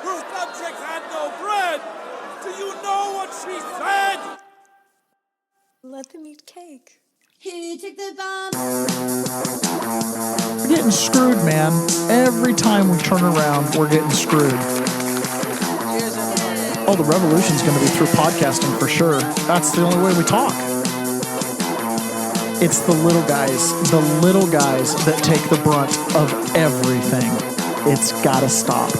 Her subjects had no bread. Do you know what she said? Let them eat cake. Who took the bomb? We're getting screwed, man. Every time we turn around, we're getting screwed. Oh, the revolution's going to be through podcasting for sure. That's the only way we talk. It's the little guys that take the brunt of everything. It's got to stop.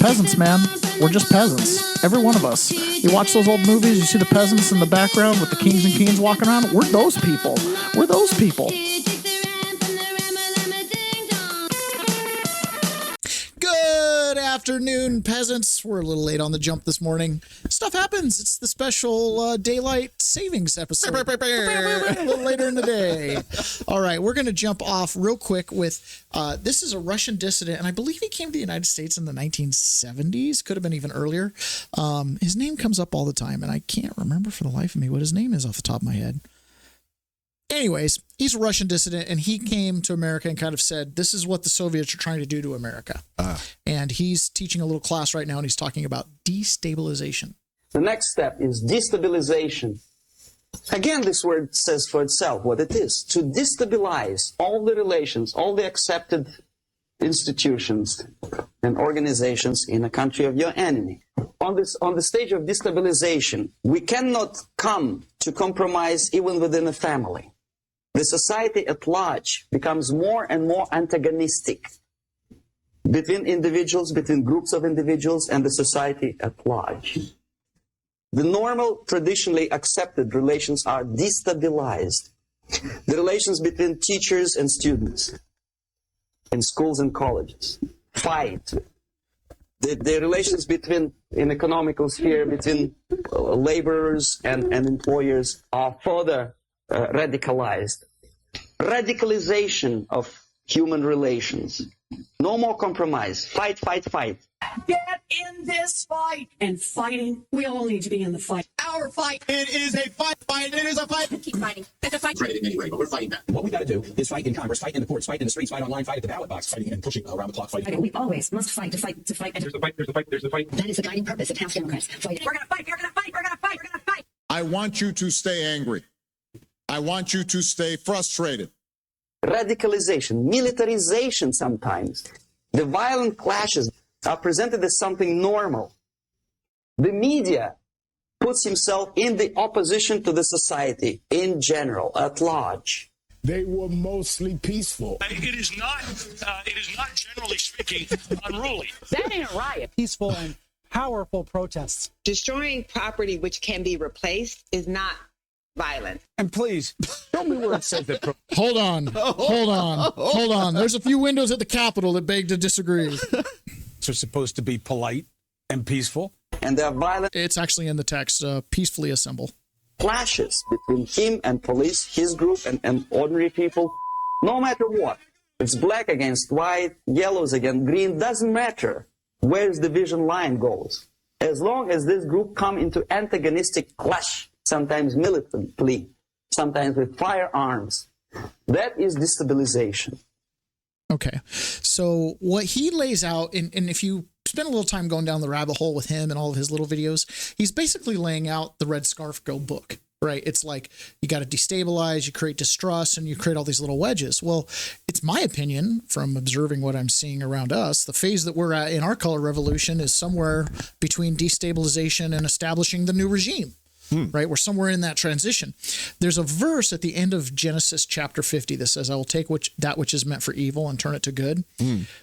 Peasants, man. We're just peasants. Every one of us. You watch those old movies, you see the peasants in the background with the kings and queens walking around. We're those people. We're those people. Good afternoon, peasants. We're a little late on the jump this morning. Stuff happens. It's the special daylight savings episode. A little later in the day. All right, we're going to jump off real quick with this is a Russian dissident, and I believe he came to the United States in the 1970s. Could have been even earlier. His name comes up all the time, and I can't remember for the life of me what his name is off the top of my head. Anyways, he's a Russian dissident, and he came to America and kind of said, this is what the Soviets are trying to do to America. And he's teaching a little class right now, and he's talking about destabilization. The next step is destabilization. Again, this word says for itself what it is. To destabilize all the relations, all the accepted institutions and organizations in a country of your enemy. On the stage of destabilization, we cannot come to compromise even within a family. The society at large becomes more and more antagonistic between individuals, between groups of individuals, and the society at large. The normal, traditionally accepted relations are destabilized. The relations between teachers and students in schools and colleges fight. The relations between, in economical sphere, between laborers and employers are further radicalized. Radicalization of human relations. No more compromise. Fight, fight, fight. Get in this fight. And fighting, we all need to be in the fight. Our fight. It is a fight. It is a fight. Keep fighting. It's a fight. Ready anyway, but we're fighting back. What we got to do is fight in Congress, fight in the courts, fight in the streets, fight online, fight at the ballot box, fighting and pushing around the clock, fighting. We always must fight to fight. There's the fight. There's the fight. That is the guiding purpose of House Democrats. Fight. We're gonna fight. We're gonna fight. We're gonna fight. We're gonna fight. I want you to stay angry. I want you to stay frustrated. Radicalization, militarization sometimes. The violent clashes are presented as something normal. The media puts himself in the opposition to the society in general, at large. They were mostly peaceful. It is not generally speaking unruly. That ain't a riot. Peaceful and powerful protests. Destroying property which can be replaced is not violent. And please, show me where it says that. Hold on. There's a few windows at the Capitol that beg to disagree. So it's supposed to be polite and peaceful. And there are violent It's actually in the text, peacefully assemble. clashes between him and police, his group and ordinary people. No matter what. It's black against white, yellows against green, doesn't matter where the division line goes. As long as this group come into antagonistic clash, sometimes militantly, sometimes with firearms, that is destabilization. Okay. So what he lays out, and if you spend a little time going down the rabbit hole with him and all of his little videos, he's basically laying out the Red Scarf Go book, right? It's like you got to destabilize, you create distrust, and you create all these little wedges. Well, it's my opinion from observing what I'm seeing around us, the phase that we're at in our color revolution is somewhere between destabilization and establishing the new regime. Right? We're somewhere in that transition. There's a verse at the end of Genesis chapter 50 that says, I will take that which is meant for evil and turn it to good.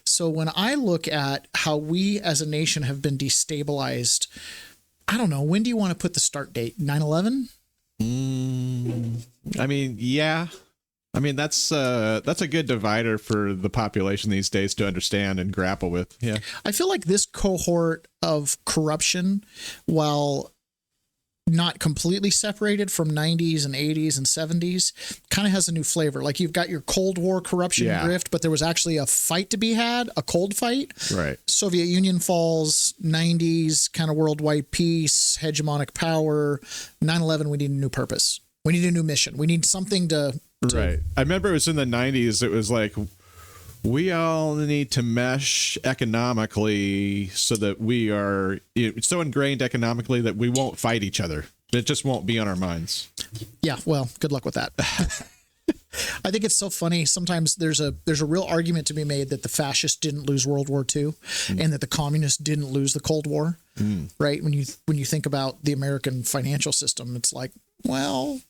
So when I look at how we as a nation have been destabilized, I don't know, when do you want to put the start date? 9/11? I mean, yeah. I mean, that's a good divider for the population these days to understand and grapple with. Yeah. I feel like this cohort of corruption, while not completely separated from 90s and 80s and 70s, kind of has a new flavor. Like you've got your Cold War corruption grift, but there was actually a fight to be had, a cold fight. Right. Soviet Union falls, 90s, kind of worldwide peace, hegemonic power. 9/11, we need a new purpose. We need a new mission. We need something to Right. I remember it was in the 90s. It was like We all need to mesh economically so that we are so ingrained economically that we won't fight each other. It just won't be on our minds. Yeah, well, good luck with that. I think it's so funny. Sometimes there's a real argument to be made that the fascists didn't lose World War II and that the communists didn't lose the Cold War. Right? When you think about the American financial system, it's like, well,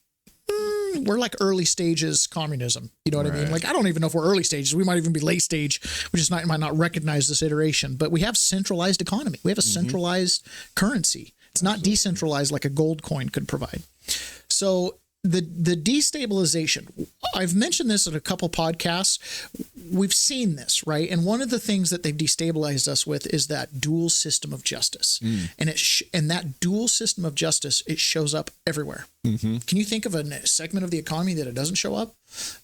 we're like early stages communism. You know what I mean? Like, I don't even know if we're early stages. We might even be late stage. We just might not recognize this iteration. But we have centralized economy. We have a centralized currency. It's not decentralized like a gold coin could provide. So the destabilization, I've mentioned this in a couple podcasts. We've seen this, right? And one of the things that they've destabilized us with is that dual system of justice. And that dual system of justice, it shows up everywhere. Can you think of a segment of the economy that it doesn't show up?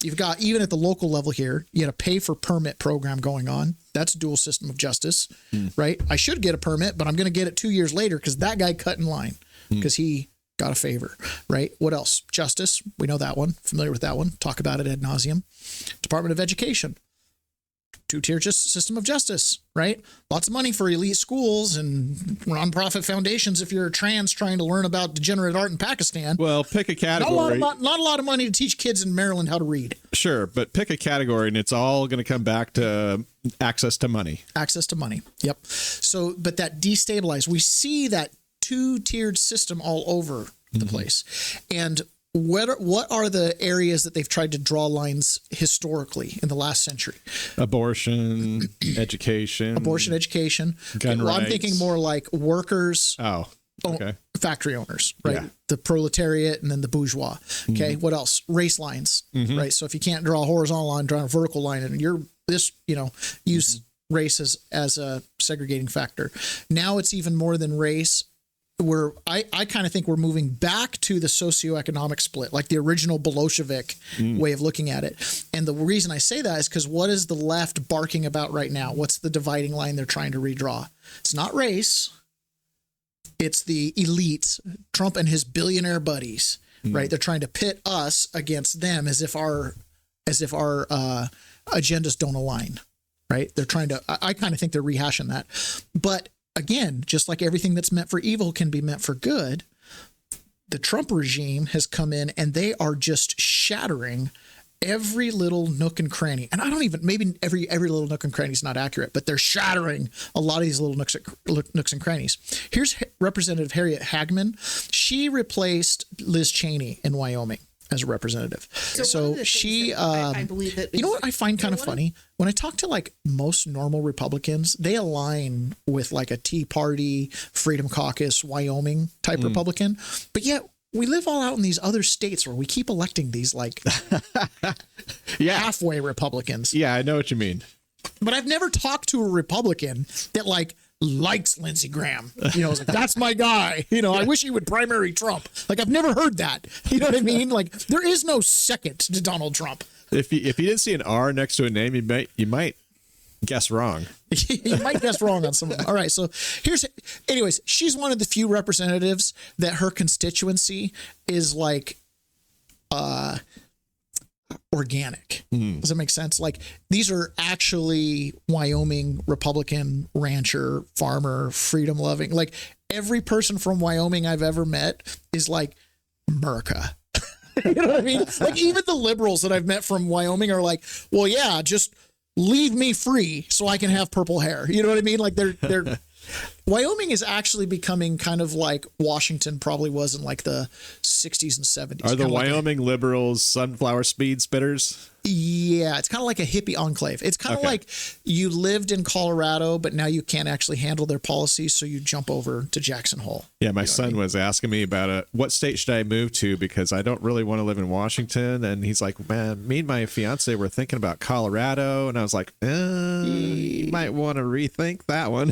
You've got, even at the local level here, you got a pay for permit program going on. That's a dual system of justice, right? I should get a permit, but I'm going to get it 2 years later because that guy cut in line because he got a favor, right? What else? Justice. We know that one. Familiar with that one. Talk about it ad nauseum. Department of Education. Two-tier system of justice, right? Lots of money for elite schools and nonprofit foundations if you're trans trying to learn about degenerate art in Pakistan. Well, pick a category. Not a lot of money to teach kids in Maryland how to read. Sure, but pick a category and it's all going to come back to access to money. Access to money. Yep. So, but that destabilize, we see that two-tiered system all over the place. And what are the areas that they've tried to draw lines historically in the last century? Abortion, education. Gun rights. I'm thinking more like workers. Factory owners, right? Yeah. The proletariat and then the bourgeois. Okay. What else? Race lines, right? So if you can't draw a horizontal line, draw a vertical line, and you're this, use race as a segregating factor. Now it's even more than race. I kind of think we're moving back to the socioeconomic split, like the original Bolshevik way of looking at it. And the reason I say that is because what is the left barking about right now? What's the dividing line they're trying to redraw? It's not race. It's the elite, Trump and his billionaire buddies, right? They're trying to pit us against them as if our agendas don't align, right? They're trying to, I kind of think they're rehashing that. But again, just like everything that's meant for evil can be meant for good, the Trump regime has come in and they are just shattering every little nook and cranny. And I don't even, maybe every little nook and cranny is not accurate, but they're shattering a lot of these little nooks and crannies. Here's Representative Harriet Hagman. She replaced Liz Cheney in Wyoming as a representative. So she, I believe that, you know what I find kind of funny? When I talk to like most normal Republicans, they align with like a Tea Party, Freedom Caucus, Wyoming type Republican. But yet we live all out in these other states where we keep electing these like halfway Republicans. Yeah, I know what you mean. But I've never talked to a Republican that likes Lindsey Graham. Like, that's my guy. I wish he would primary Trump. Like, I've never heard that. You know what I mean? Like, there is no second to Donald Trump. If you didn't see an R next to a name, you might guess wrong. You might guess wrong on some of them. All right. So anyways, she's one of the few representatives that her constituency is like, organic. Does that make sense? Like, these are actually Wyoming Republican rancher, farmer, freedom loving. Like, every person from Wyoming I've ever met is like America. You know what I mean? Like, even the liberals that I've met from Wyoming are like, well, yeah, just leave me free so I can have purple hair. You know what I mean? Like, they're Wyoming is actually becoming kind of like Washington probably was in like the 60s and 70s. Are the Wyoming liberals sunflower speed spitters? Yeah, it's kind of like a hippie enclave. It's kind of like you lived in Colorado, but now you can't actually handle their policies, so you jump over to Jackson Hole. Yeah, my son was asking me about what state should I move to because I don't really want to live in Washington. And he's like, man, me and my fiance were thinking about Colorado. And I was like, you might want to rethink that one.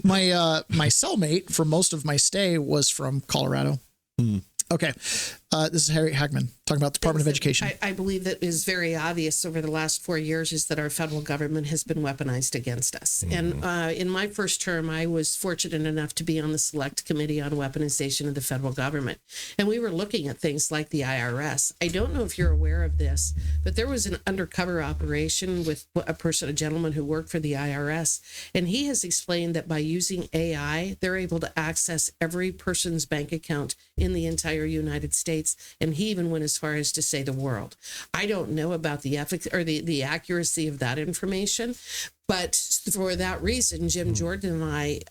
My cellmate for most of my stay was from Colorado. Okay. This is Harry Hagman talking about the Department of Education. I believe that is very obvious over the last 4 years is that our federal government has been weaponized against us. And in my first term, I was fortunate enough to be on the select committee on weaponization of the federal government. And we were looking at things like the IRS. I don't know if you're aware of this, but there was an undercover operation with a gentleman who worked for the IRS. And he has explained that by using AI, they're able to access every person's bank account in the entire United States. And he even went as far as to say the world. I don't know about the ethics or the accuracy of that information, but for that reason, Jim Jordan and I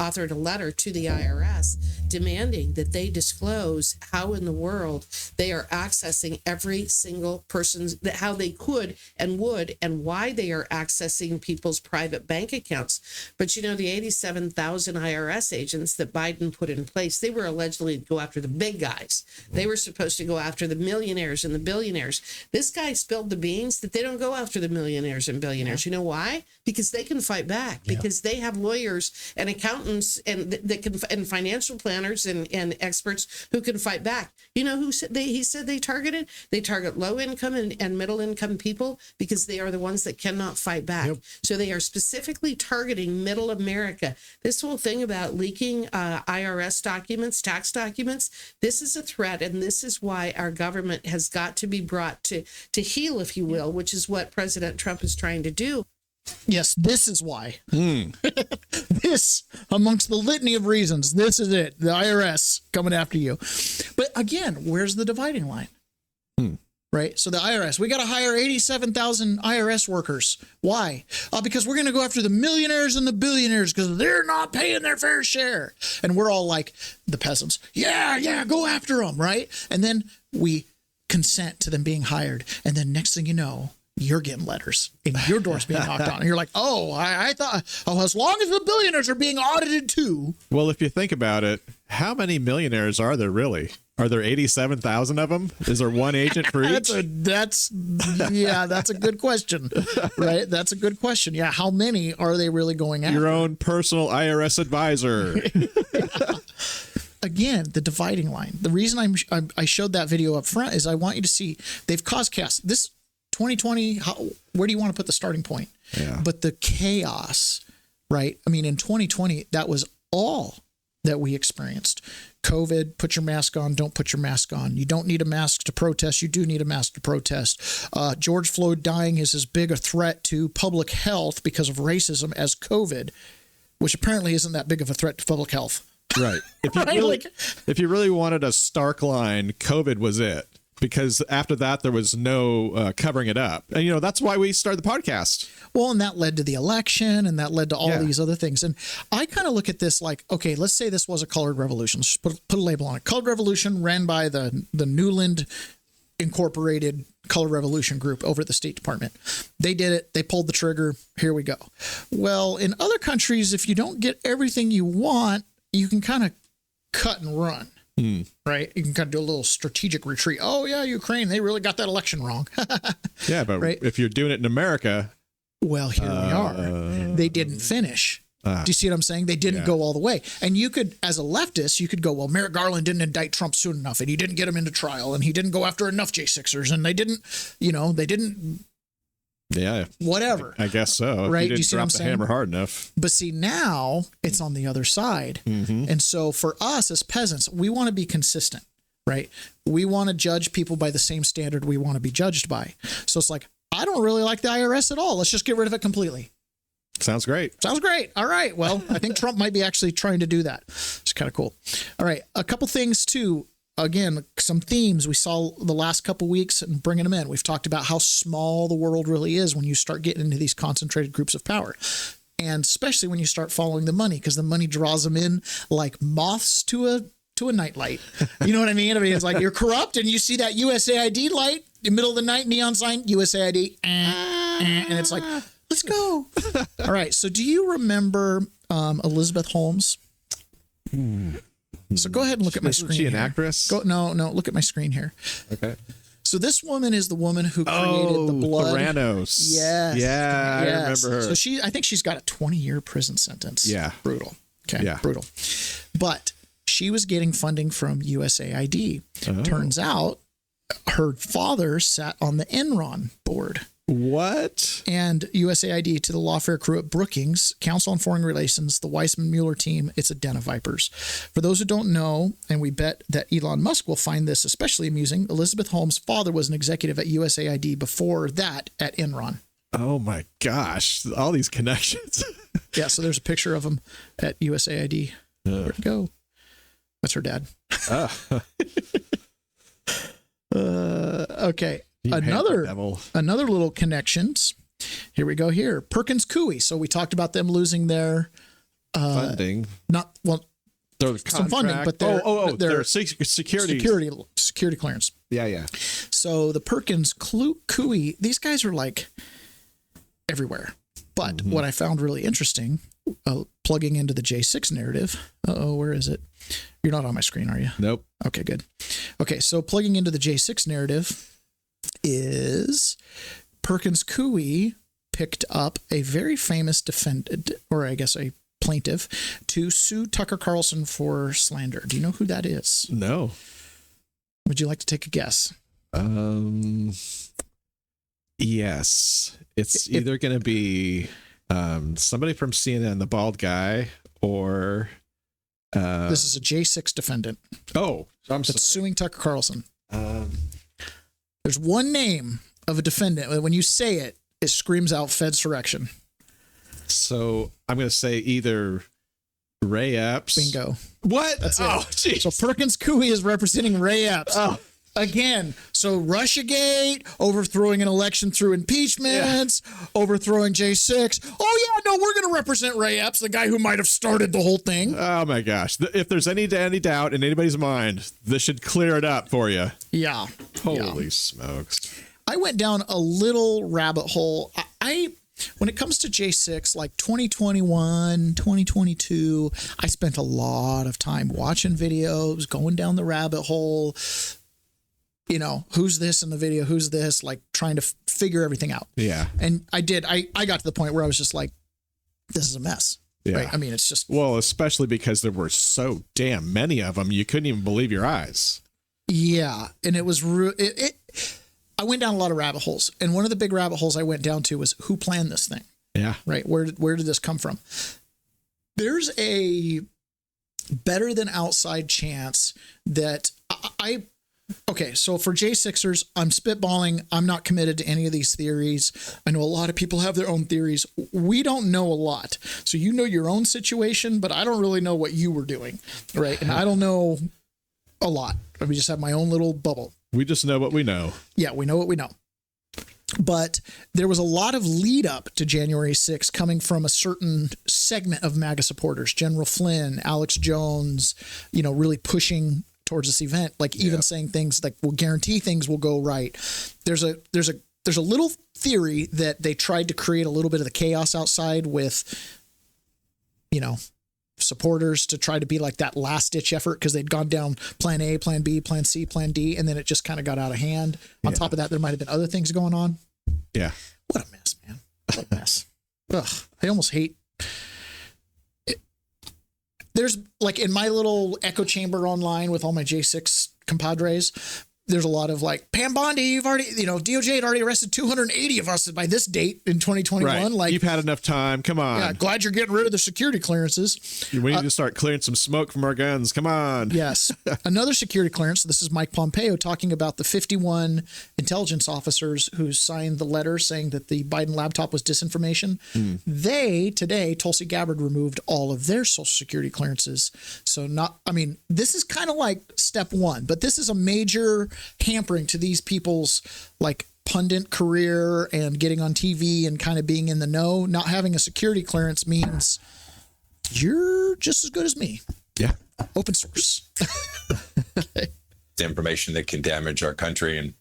authored a letter to the IRS demanding that they disclose how in the world they are accessing every single person's, how they could and would, and why they are accessing people's private bank accounts. But you know, the 87,000 IRS agents that Biden put in place, they were allegedly to go after the big guys. They were supposed to go after the millionaires and the billionaires. This guy spilled the beans that they don't go after the millionaires and billionaires. You know why? Because they can fight back, because they have lawyers and accountants and that can, and financial planners and experts who can fight back. You know who he said they targeted? They target low income and middle income people because they are the ones that cannot fight back. So they are specifically targeting middle America. This whole thing about leaking IRS documents, tax documents, this is a threat, and this is why our government has got to be brought to heel, if you will, which is what President Trump is trying to do. Yes, this is why. This, amongst the litany of reasons, this is it. The IRS coming after you. But again, where's the dividing line? Right? So the IRS, we got to hire 87,000 IRS workers. Why? Because we're going to go after the millionaires and the billionaires because they're not paying their fair share. And we're all like the peasants. Yeah, go after them, right? And then we consent to them being hired. And then next thing you know, you're getting letters and your door's being knocked on. And you're like, I thought, as long as the billionaires are being audited too. Well, if you think about it, how many millionaires are there really? Are there 87,000 of them? Is there one agent for each? That's a good question, right? That's a good question. Yeah. How many are they really going after? Your own personal IRS advisor. Again, the dividing line. The reason I showed that video up front is I want you to see they've caused chaos. This 2020, where do you want to put the starting point? Yeah. But the chaos, right? I mean, in 2020, that was all that we experienced. COVID, put your mask on, don't put your mask on. You don't need a mask to protest. You do need a mask to protest. George Floyd dying is as big a threat to public health because of racism as COVID, which apparently isn't that big of a threat to public health. Right. If you really wanted a stark line, COVID was it. Because after that, there was no covering it up. And, you know, that's why we started the podcast. Well, and that led to the election, and that led to all these other things. And I kind of look at this like, okay, let's say this was a colored revolution. Let's put a label on it. Colored revolution ran by the Newland Incorporated Colored Revolution group over at the State Department. They did it. They pulled the trigger. Here we go. Well, in other countries, if you don't get everything you want, you can kind of cut and run. Right? You can kind of do a little strategic retreat. Oh, yeah, Ukraine, they really got that election wrong. Yeah, but if you're doing it in America. Well, here we are. They didn't finish. Do you see what I'm saying? They didn't go all the way. And you could, as a leftist, you could go, well, Merrick Garland didn't indict Trump soon enough, and he didn't get him into trial, and he didn't go after enough J6ers, and they didn't. Yeah. Whatever. I guess so. Right? You Do you didn't see what drop I'm the saying? hammer hard enough. But see, now it's on the other side. And so for us as peasants, we want to be consistent, right? We want to judge people by the same standard we want to be judged by. So it's like, I don't really like the IRS at all. Let's just get rid of it completely. Sounds great. Sounds great. All right. Well, I think Trump might be actually trying to do that. It's kind of cool. All right. A couple things too. Again, some themes we saw the last couple weeks and bringing them in. We've talked about how small the world really is when you start getting into these concentrated groups of power. And especially when you start following the money, because the money draws them in like moths to a nightlight. You know what I mean? I mean, it's like you're corrupt and you see that USAID light in the middle of the night, neon sign, USAID, and it's like, let's go. All right. So do you remember Elizabeth Holmes? So go ahead and look at my screen. Is she an here. actress? No, look at my screen here. Okay. So this woman is the woman who created the blood. Theranos. Yes. Yeah, I remember her. So I think she's got a 20-year prison sentence. Yeah. Brutal. Okay. Yeah. Brutal. But she was getting funding from USAID. Turns out her father sat on the Enron board. What? And USAID to the lawfare crew at Brookings, Council on Foreign Relations, the Weissman-Mueller team, it's a den of vipers. For those who don't know, and we bet that Elon Musk will find this especially amusing, Elizabeth Holmes' father was an executive at USAID before that at Enron. Oh my gosh, all these connections. Yeah, so there's a picture of him at USAID. Where'd it go? That's her dad. Okay. Another little connections. Here we go here. Perkins Coie. So we talked about them losing their funding. Not well, their some funding, but their security clearance. Yeah. So the Perkins Coie, these guys are like everywhere. But what I found really interesting, plugging into the J6 narrative. Where is it? You're not on my screen, are you? Nope. Okay, good. Okay, so plugging into the J6 narrative is Perkins Coie picked up a very famous defendant, or I guess a plaintiff, to sue Tucker Carlson for slander. Do you know who that is? No. Would you like to take a guess? Yes. It's either going to be somebody from CNN, the bald guy, or... this is a J6 defendant. Oh, I'm sorry. That's suing Tucker Carlson. There's one name of a defendant. When you say it, it screams out Fedsurrection. So I'm going to say either Ray Epps. Bingo. What? That's oh, it. So Perkins Coie is representing Ray Epps. Oh. Again, so Russiagate, overthrowing an election through impeachments, overthrowing J6. Oh, yeah, no, we're going to represent Ray Epps, the guy who might have started the whole thing. Oh, my gosh. If there's any doubt in anybody's mind, this should clear it up for you. Yeah. Holy smokes. I went down a little rabbit hole. When it comes to J6, like 2021, 2022, I spent a lot of time watching videos, going down the rabbit hole. You know, who's this in the video? Who's this? Like trying to figure everything out. Yeah. And I did. I got to the point where I was just like, this is a mess. Yeah. Right? I mean, it's just. Well, especially because there were so damn many of them, you couldn't even believe your eyes. Yeah. And it was. I went down a lot of rabbit holes. And one of the big rabbit holes I went down to was who planned this thing? Yeah. Right. Where did this come from? There's a better than outside chance that okay, so for J6ers, I'm spitballing. I'm not committed to any of these theories. I know a lot of people have their own theories. We don't know a lot. So you know your own situation, but I don't really know what you were doing, right? And I don't know a lot. I just have my own little bubble. We just know what we know. Yeah, we know what we know. But there was a lot of lead up to January 6th coming from a certain segment of MAGA supporters, General Flynn, Alex Jones, really pushing towards this event, like even saying things like we'll guarantee things will go right. There's a little theory that they tried to create a little bit of the chaos outside with, supporters to try to be like that last ditch effort because they'd gone down plan A, plan B, plan C, plan D, and then it just kind of got out of hand. On top of that, there might have been other things going on. Yeah. What a mess, man. What a mess. Ugh. I almost hate it. There's like in my little echo chamber online with all my J6 compadres, there's a lot of like, Pam Bondi, you've already, DOJ had already arrested 280 of us by this date in 2021. Right. Like, you've had enough time. Come on. Yeah, glad you're getting rid of the security clearances. We need to start clearing some smoke from our guns. Come on. Yes. Another security clearance. This is Mike Pompeo talking about the 51 intelligence officers who signed the letter saying that the Biden laptop was disinformation. They, today, Tulsi Gabbard removed all of their social security clearances. So this is kind of like step one, but this is a major hampering to these people's like pundit career and getting on TV and kind of being in the know. Not having a security clearance means you're just as good as me. Yeah. Open source. Information that can damage our country. And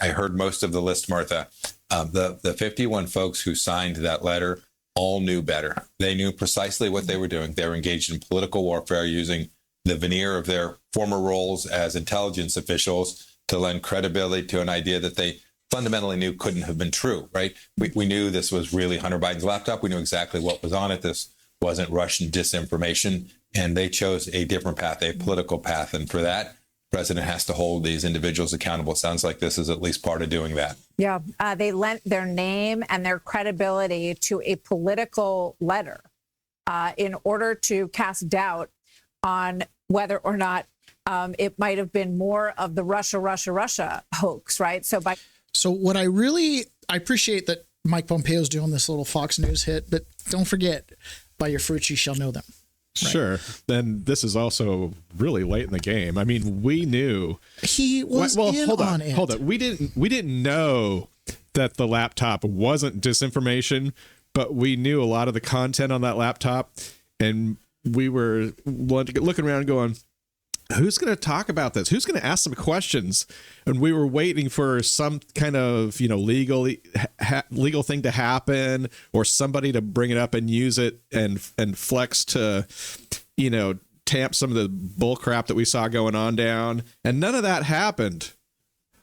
I heard most of the list, Martha. The 51 folks who signed that letter all knew better. They knew precisely what they were doing. They were engaged in political warfare using the veneer of their former roles as intelligence officials to lend credibility to an idea that they fundamentally knew couldn't have been true, right? We knew this was really Hunter Biden's laptop. We knew exactly what was on it. This wasn't Russian disinformation. and they chose a different path, a political path. And for that, the president has to hold these individuals accountable. It sounds like this is at least part of doing that. Yeah, they lent their name and their credibility to a political letter in order to cast doubt on whether or not it might have been more of the Russia hoax, right? So what I appreciate that Mike Pompeo's doing this little Fox News hit, but don't forget, by your fruits you shall know them. Right? Sure. Then this is also really late in the game. I mean, we knew he was hold on. We didn't know that the laptop wasn't disinformation, but we knew a lot of the content on that laptop, and we were looking around going, who's going to talk about this? Who's going to ask some questions? And we were waiting for some kind of, legal thing to happen, or somebody to bring it up and use it and flex to, tamp some of the bull crap that we saw going on down. And none of that happened.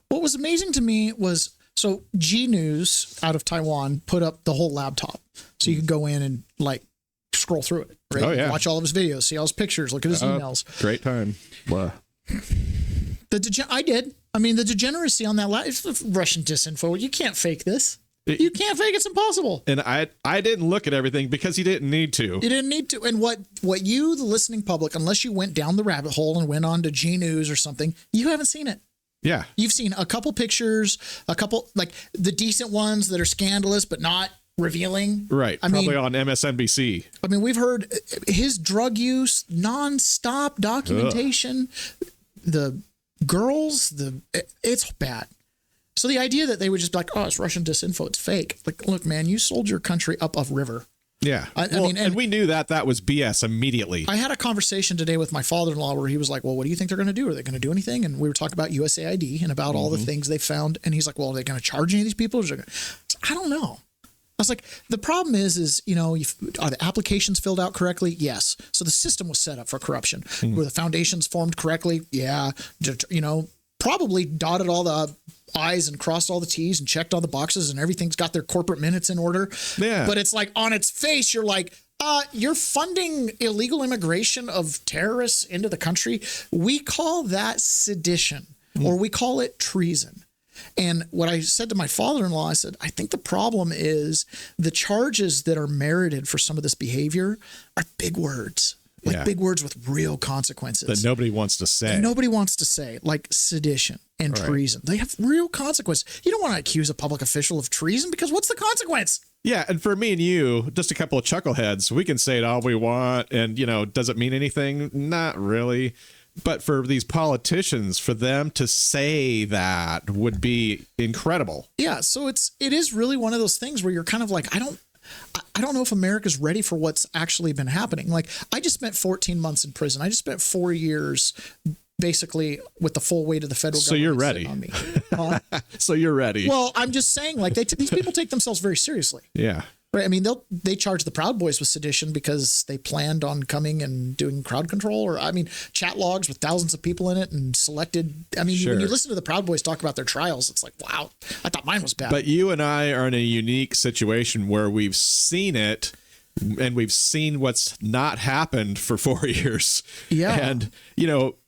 What was amazing to me was, so G News out of Taiwan put up the whole laptop. So you could go in and scroll through it, right? Oh, yeah. Watch all of his videos, see all his pictures, look at his emails. Great time. Wow. I did. I mean, the degeneracy on that it's Russian disinfo. You can't fake this. You can't fake it. It's impossible. And I didn't look at everything because you didn't need to. You didn't need to. And what you, the listening public, unless you went down the rabbit hole and went on to G News or something, you haven't seen it. Yeah. You've seen a couple pictures, a couple, the decent ones that are scandalous but not revealing. Right. Probably on MSNBC. I mean, we've heard his drug use, nonstop documentation, the girls, it's bad. So the idea that they would just be like, oh, it's Russian disinfo, it's fake. Look, man, you sold your country up a river. Yeah. I mean, and we knew that was BS immediately. I had a conversation today with my father-in-law where he was like, well, what do you think they're going to do? Are they going to do anything? And we were talking about USAID and about all the things they found. And he's like, well, are they going to charge any of these people? I don't know. I was like, the problem is, are the applications filled out correctly? Yes. So the system was set up for corruption. Were the foundations formed correctly? Yeah. Probably dotted all the I's and crossed all the T's and checked all the boxes and everything's got their corporate minutes in order. Yeah. But it's on its face, you're like, you're funding illegal immigration of terrorists into the country. We call that sedition, or we call it treason. And what I said to my father-in-law, I said, I think the problem is the charges that are merited for some of this behavior are big words, big words with real consequences. That nobody wants to say. Nobody wants to say, like sedition and treason. They have real consequences. You don't want to accuse a public official of treason because what's the consequence? Yeah, and for me and you, just a couple of chuckleheads, we can say it all we want, and, does it mean anything? Not really. But for these politicians, for them to say that would be incredible. Yeah, so it is really one of those things where you're kind of like, I don't know if America's ready for what's actually been happening. I just spent 14 months in prison. I just spent 4 years basically with the full weight of the federal government. So you're ready. On me. Huh? So you're ready. Well, I'm just saying, these people take themselves very seriously. Yeah. Right. I mean, they charge the Proud Boys with sedition because they planned on coming and doing crowd control, or chat logs with thousands of people in it and selected. I mean, when you listen to the Proud Boys talk about their trials, it's like, wow, I thought mine was bad. But you and I are in a unique situation where we've seen it, and we've seen what's not happened for 4 years. Yeah. And,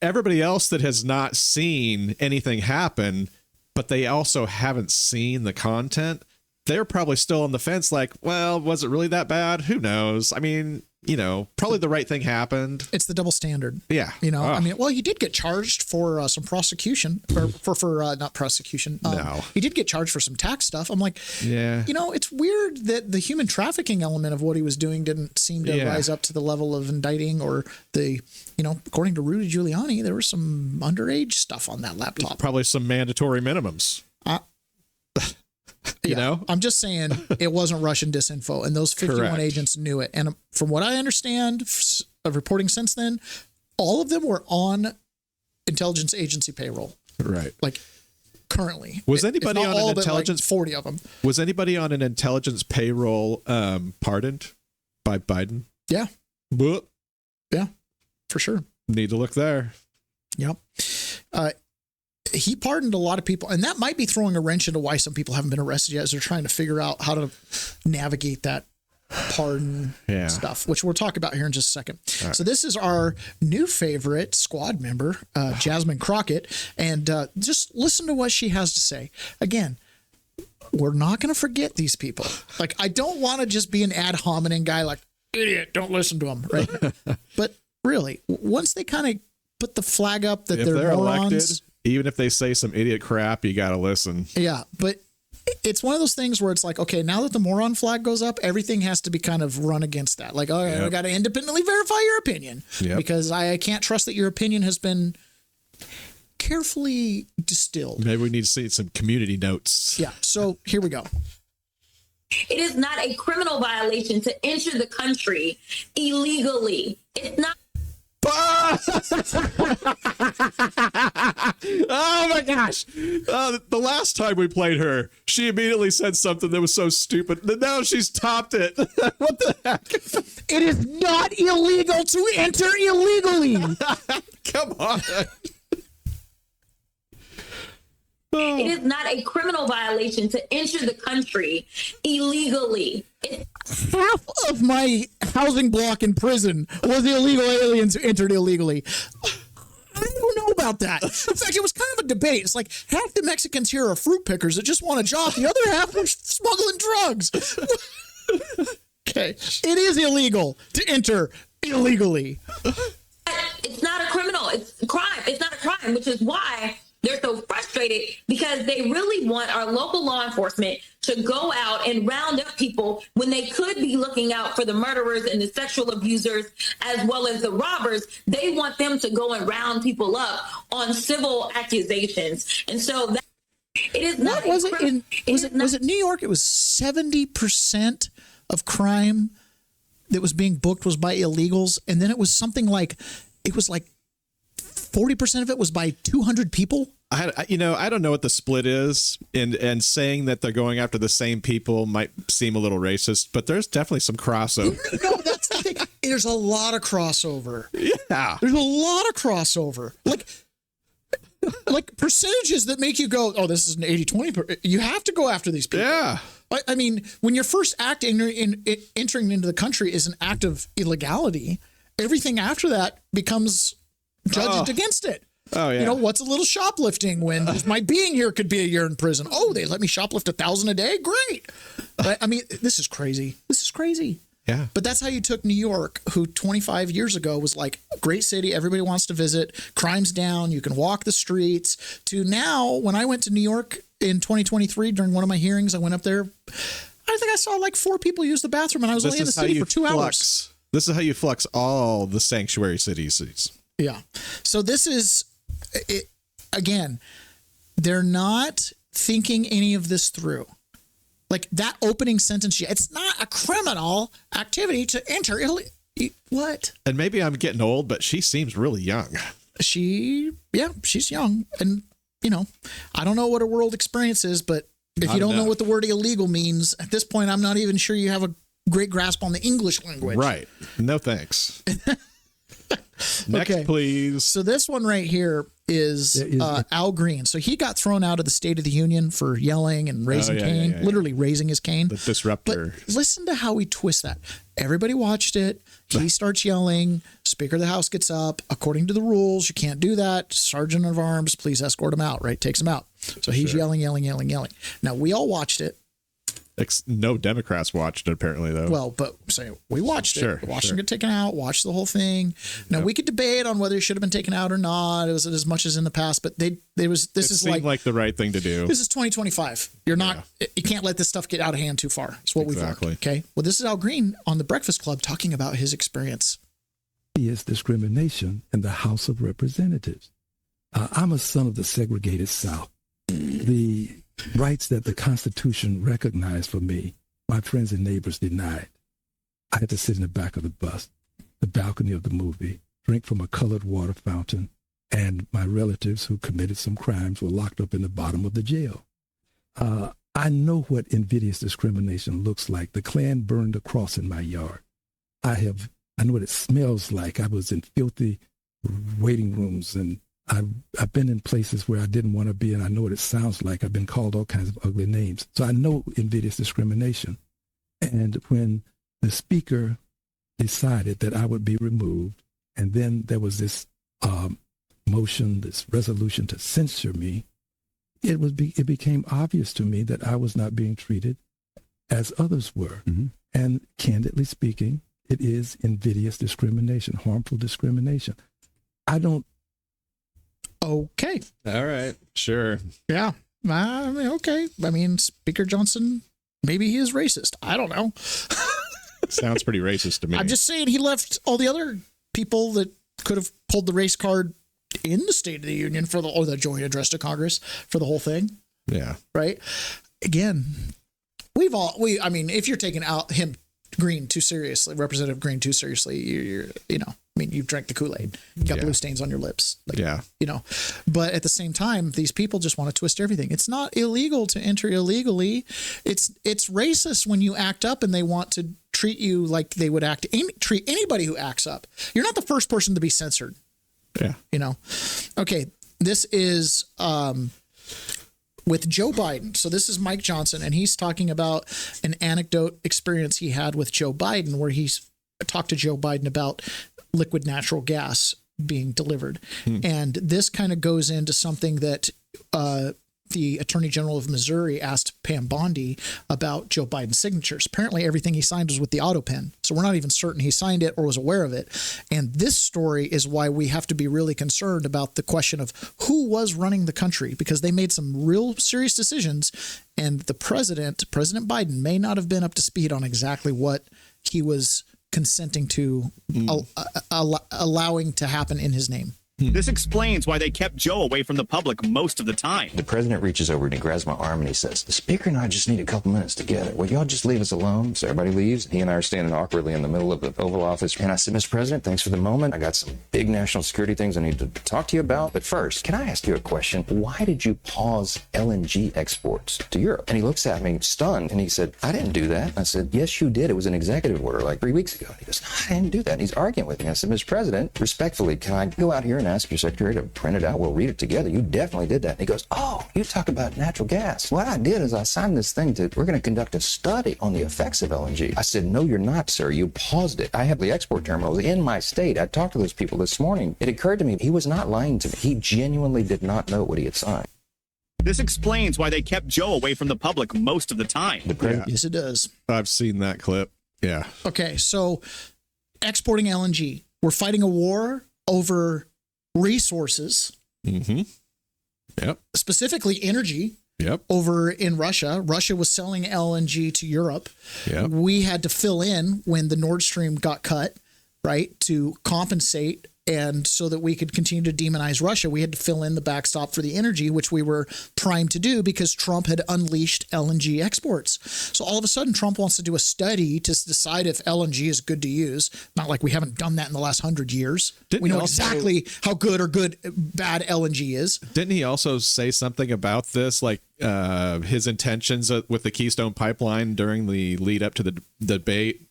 everybody else that has not seen anything happen, but they also haven't seen the content, they're probably still on the fence like, well, was it really that bad? Who knows? I mean, probably the right thing happened. It's the double standard. Yeah. I mean, well, you did get charged for some prosecution, or for not prosecution. No. You did get charged for some tax stuff. I'm like, yeah. It's weird that the human trafficking element of what he was doing didn't seem to rise up to the level of indicting, or according to Rudy Giuliani, there was some underage stuff on that laptop. Probably some mandatory minimums. I'm just saying it wasn't Russian disinfo, and those 51 agents knew it. And from what I understand of reporting since then, all of them were on intelligence agency payroll. Right. Currently. Was anybody on an intelligence 40 of them? Was anybody on an intelligence payroll pardoned by Biden? Yeah. But, yeah, for sure. Need to look there. Yep. He pardoned a lot of people, and that might be throwing a wrench into why some people haven't been arrested yet, as they're trying to figure out how to navigate that pardon stuff, which we'll talk about here in just a second. Right. So this is our new favorite squad member, Jasmine Crockett, and just listen to what she has to say. Again, we're not going to forget these people. Like, I don't want to just be an ad hominem guy like, idiot, don't listen to them, right? But really, once they kind of put the flag up that if they're morons, elected, even if they say some idiot crap, you got to listen. Yeah, but it's one of those things where it's like, okay, now that the moron flag goes up, everything has to be kind of run against that. Like, oh, I got to independently verify your opinion because I can't trust that your opinion has been carefully distilled. Maybe we need to see some community notes. Yeah, so here we go. It is not a criminal violation to enter the country illegally. It's not. Oh my gosh. The last time we played her, she immediately said something that was so stupid. Now she's topped it. What the heck? It is not illegal to enter illegally. Come on. It is not a criminal violation to enter the country illegally. Half of my housing block in prison was illegal aliens who entered illegally. I don't know about that. In fact, it was kind of a debate. It's like half the Mexicans here are fruit pickers that just want a job. The other half are smuggling drugs. Okay. It is illegal to enter illegally. It's not a criminal. It's a crime. It's not a crime, which is why they're so frustrated, because they really want our local law enforcement to go out and round up people when they could be looking out for the murderers and the sexual abusers as well as the robbers. They want them to go and round people up on civil accusations. And so that it is not. Was it New York? It was 70% of crime that was being booked was by illegals, and then it was something like 40% of it was by 200 people. I don't know what the split is, and saying that they're going after the same people might seem a little racist, but there's definitely some crossover. No, that's the thing. There's a lot of crossover. Yeah. There's a lot of crossover. Like percentages that make you go, oh, this is an 80-20. You have to go after these people. Yeah. I mean, when your first act entering into the country is an act of illegality, everything after that becomes judged against it. Oh, yeah. You know, what's a little shoplifting when my being here could be a year in prison? Oh, they let me shoplift 1,000 a day? Great. But, I mean, this is crazy. This is crazy. Yeah. But that's how you took New York, who 25 years ago was like a great city, everybody wants to visit, crime's down, you can walk the streets, to now, when I went to New York in 2023 during one of my hearings, I went up there, I think I saw like 4 people use the bathroom, and I was only in the city for 2 hours. This is how you flux all the sanctuary cities. Yeah. So this is, again, they're not thinking any of this through. Like that opening sentence, it's not a criminal activity to enter. What? And maybe I'm getting old, but she seems really young. She's young. And, you know, I don't know what her world experience is, but if you don't know what the word illegal means, at this point, I'm not even sure you have a great grasp on the English language. Right. No thanks. Next, please. So this one right here is Al Green. So he got thrown out of the State of the Union for yelling and raising Cain, literally raising his cane. The disruptor. But listen to how he twists that. Everybody watched it. He starts yelling. Speaker of the House gets up. According to the rules, you can't do that. Sergeant of Arms, please escort him out, right? Takes him out. So he's yelling. Now, we all watched it. No Democrats watched it, apparently, though. Well, but we watched it. Watched him get taken out, watched the whole thing. Now, we could debate on whether he should have been taken out or not. It was as much as in the past, but this seemed like the right thing to do. This is 2025. You can't let this stuff get out of hand too far. It's what we've learned. Okay. Well, this is Al Green on the Breakfast Club talking about his experience. Is discrimination in the House of Representatives. I'm a son of the segregated South. The rights that the Constitution recognized for me, my friends and neighbors denied. I had to sit in the back of the bus, the balcony of the movie, drink from a colored water fountain, and my relatives who committed some crimes were locked up in the bottom of the jail. I know what invidious discrimination looks like. The Klan burned a cross in my yard. I know what it smells like. I was in filthy waiting rooms, and I've been in places where I didn't want to be, and I know what it sounds like. I've been called all kinds of ugly names. So I know invidious discrimination. And when the speaker decided that I would be removed. And then there was this motion, this resolution to censure me. It became obvious to me that I was not being treated as others were. Mm-hmm. And candidly speaking, it is invidious discrimination, harmful discrimination. I don't. Okay. All right. Sure. Yeah. I mean, okay. I mean, Speaker Johnson, maybe he is racist. I don't know. Sounds pretty racist to me. I'm just saying he left all the other people that could have pulled the race card in the State of the Union or the joint address to Congress for the whole thing. Yeah. Right. Again, I mean, if you're taking out him Green too seriously, Representative Green too seriously, you've drank the Kool-Aid. You got blue stains on your lips. But at the same time, these people just want to twist everything. It's not illegal to enter illegally. It's racist when you act up and they want to treat you like they would treat anybody who acts up. You're not the first person to be censored. Yeah. Okay. This is with Joe Biden. So this is Mike Johnson, and he's talking about an anecdote experience he had with Joe Biden, where he's talked to Joe Biden about liquid natural gas being delivered. And this kind of goes into something that the Attorney General of Missouri asked Pam Bondi about Joe Biden's signatures. Apparently everything he signed was with the auto pen. So we're not even certain he signed it or was aware of it. And this story is why we have to be really concerned about the question of who was running the country, because they made some real serious decisions. And the President Biden, may not have been up to speed on exactly what he was consenting to allowing to happen in his name. This explains why they kept Joe away from the public most of the time. The president reaches over and he grabs my arm and he says, "The speaker and I just need a couple minutes together. Will y'all just leave us alone?" So everybody leaves. He and I are standing awkwardly in the middle of the Oval Office. And I said, "Mr. President, thanks for the moment. I got some big national security things I need to talk to you about. But first, can I ask you a question? Why did you pause LNG exports to Europe?" And he looks at me stunned and he said, "I didn't do that." I said, "Yes, you did. It was an executive order like 3 weeks ago." He goes, "No, I didn't do that." And he's arguing with me. I said, "Mr. President, respectfully, can I go out here and ask your secretary to print it out? We'll read it together. You definitely did that." And he goes, "Oh, you talk about natural gas. What I did is I signed this thing we're going to conduct a study on the effects of LNG." I said, "No, you're not, sir. You paused it. I have the export terminals in my state. I talked to those people this morning." It occurred to me he was not lying to me. He genuinely did not know what he had signed. This explains why they kept Joe away from the public most of the time. Yes, it does. I've seen that clip. Yeah. Okay, so exporting LNG. We're fighting a war over resources. Mm-hmm. Yep. Specifically energy. Yep. Over in Russia. Russia was selling LNG to Europe. Yep. We had to fill in when the Nord Stream got cut, right, to compensate. And so that we could continue to demonize Russia, we had to fill in the backstop for the energy, which we were primed to do because Trump had unleashed LNG exports. So all of a sudden, Trump wants to do a study to decide if LNG is good to use. Not like we haven't done that in the last 100 years. We know exactly how good or bad LNG is. Didn't he also say something about this, like his intentions with the Keystone Pipeline during the lead up to the debate?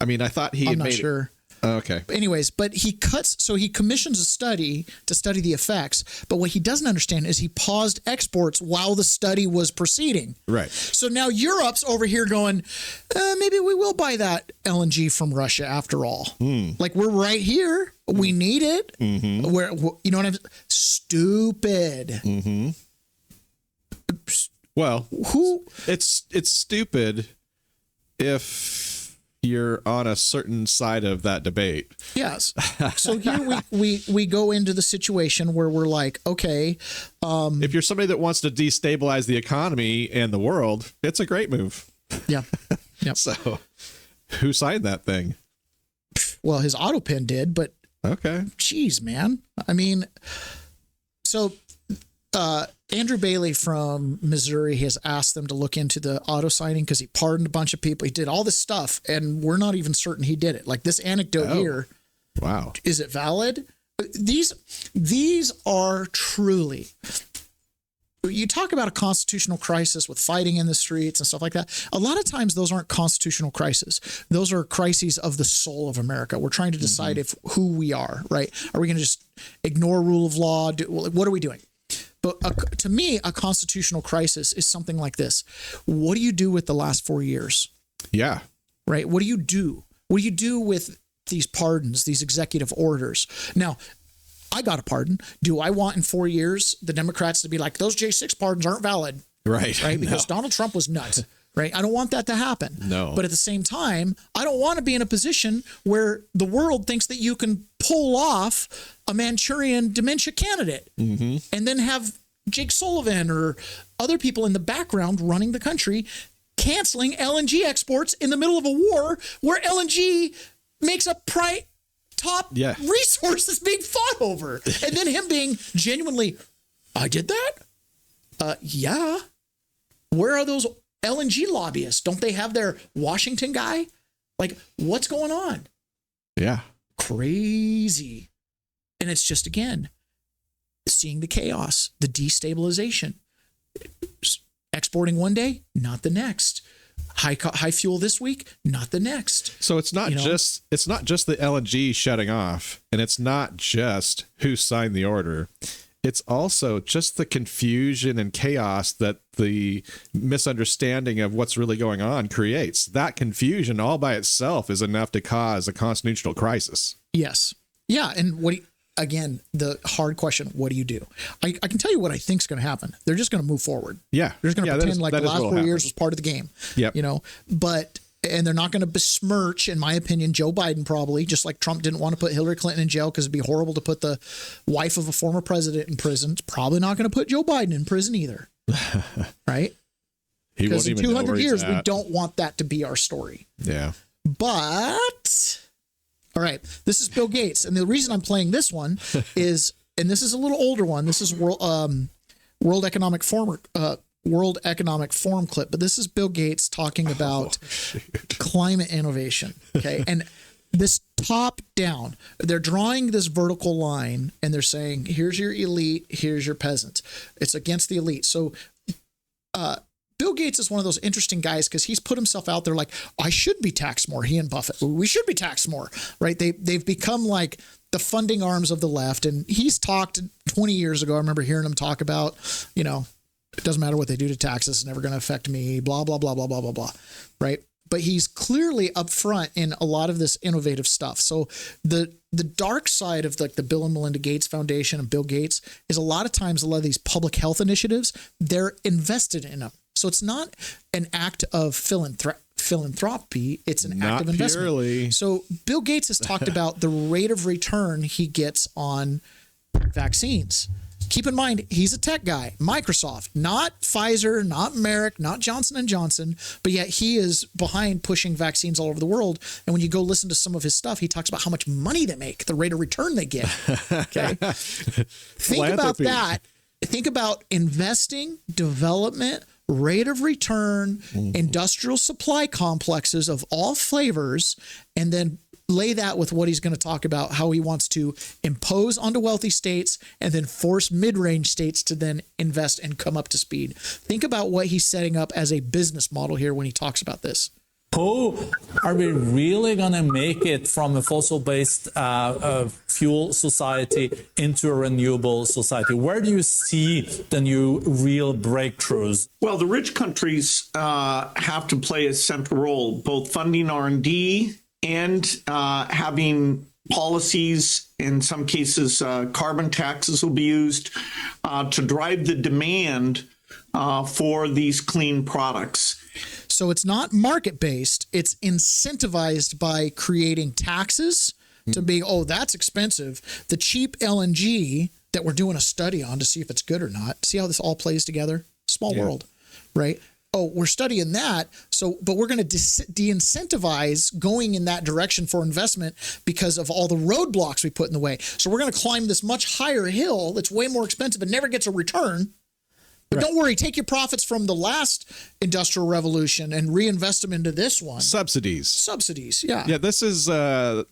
I mean, I thought he had I'm not made sure. Okay. Anyways, but he commissions a study to study the effects. But what he doesn't understand is he paused exports while the study was proceeding. Right. So now Europe's over here going, maybe we will buy that LNG from Russia after all. Like, we're right here. We need it. Mm-hmm. You know what I'm saying? Stupid. Mm-hmm. Well, it's stupid if you're on a certain side of that debate. Yes. So here we go into the situation where we're like, okay. If you're somebody that wants to destabilize the economy and the world, it's a great move. Yeah. Yep. So who signed that thing? Well, his auto pen did, but okay. Geez, man. I mean, so Andrew Bailey from Missouri has asked them to look into the auto signing because he pardoned a bunch of people. He did all this stuff, and we're not even certain he did it. Like this anecdote here. Wow. Is it valid? These are truly. You talk about a constitutional crisis with fighting in the streets and stuff like that. A lot of times those aren't constitutional crises. Those are crises of the soul of America. We're trying to decide who we are, right? Are we going to just ignore rule of law? What are we doing? But to me, a constitutional crisis is something like this. What do you do with the last 4 years? Yeah. right? What do you do? What do you do with these pardons, these executive orders? Now, I got a pardon. Do I want in 4 years the Democrats to be like, those J6 pardons aren't valid? Right. Because Donald Trump was nuts. Right. I don't want that to happen. No. But at the same time, I don't want to be in a position where the world thinks that you can pull off a Manchurian dementia candidate and then have Jake Sullivan or other people in the background running the country canceling LNG exports in the middle of a war where LNG makes a top resource that's being fought over. And then him being genuinely, I did that? Yeah. Where are those LNG lobbyists? Don't they have their Washington guy? Like, what's going on? Yeah. Crazy. And it's just, again, seeing the chaos, the destabilization. Exporting one day, not the next. High fuel this week, not the next. So it's not just the LNG shutting off, and it's not just who signed the order. It's also just the confusion and chaos that the misunderstanding of what's really going on creates. That confusion all by itself is enough to cause a constitutional crisis. Yes. Yeah. And again, the hard question, what do you do? I can tell you what I think is going to happen. They're just going to move forward. Yeah. They're just going to pretend like the last 4 years was part of the game. Yep. And they're not going to besmirch, in my opinion, Joe Biden probably, just like Trump didn't want to put Hillary Clinton in jail because it'd be horrible to put the wife of a former president in prison. It's probably not going to put Joe Biden in prison either. Right? Because in 200 years, we don't want that to be our story. Yeah. But, all right, this is Bill Gates. And the reason I'm playing this one is, and this is a little older one, this is World Economic Forum clip, but this is Bill Gates talking about climate innovation. Okay. And this top down, they're drawing this vertical line and they're saying, here's your elite, here's your peasants. It's against the elite. So, Bill Gates is one of those interesting guys because he's put himself out there like, I should be taxed more. He and Buffett, we should be taxed more, right? They've become like the funding arms of the left. And he's talked 20 years ago. I remember hearing him talk about, it doesn't matter what they do to taxes, it's never going to affect me, blah, blah, blah, blah, blah, blah, blah, right? But he's clearly upfront in a lot of this innovative stuff. So the dark side of like the Bill and Melinda Gates Foundation and Bill Gates is a lot of times a lot of these public health initiatives, they're invested in them. So it's not an act of philanthropy, it's an act of investment. Purely. So Bill Gates has talked about the rate of return he gets on vaccines. Keep in mind, he's a tech guy, Microsoft, not Pfizer, not Merck, not Johnson & Johnson, but yet he is behind pushing vaccines all over the world. And when you go listen to some of his stuff, he talks about how much money they make, the rate of return they get. Okay. Think about that. Think about investing, development, rate of return, industrial supply complexes of all flavors, and then lay that with what he's going to talk about, how he wants to impose onto wealthy states and then force mid-range states to then invest and come up to speed. Think about what he's setting up as a business model here when he talks about this. How are we really going to make it from a fossil-based fuel society into a renewable society? Where do you see the new real breakthroughs? Well, the rich countries have to play a central role, both funding R&D and having policies, in some cases, carbon taxes will be used to drive the demand for these clean products. So it's not market-based, it's incentivized by creating taxes to be, that's expensive. The cheap LNG that we're doing a study on to see if it's good or not. See how this all plays together? Small world, right? We're studying that. But we're going to de-incentivize going in that direction for investment because of all the roadblocks we put in the way. So we're going to climb this much higher hill that's way more expensive and never gets a return. But don't worry, take your profits from the last industrial revolution and reinvest them into this one. Subsidies, yeah. Yeah, this is a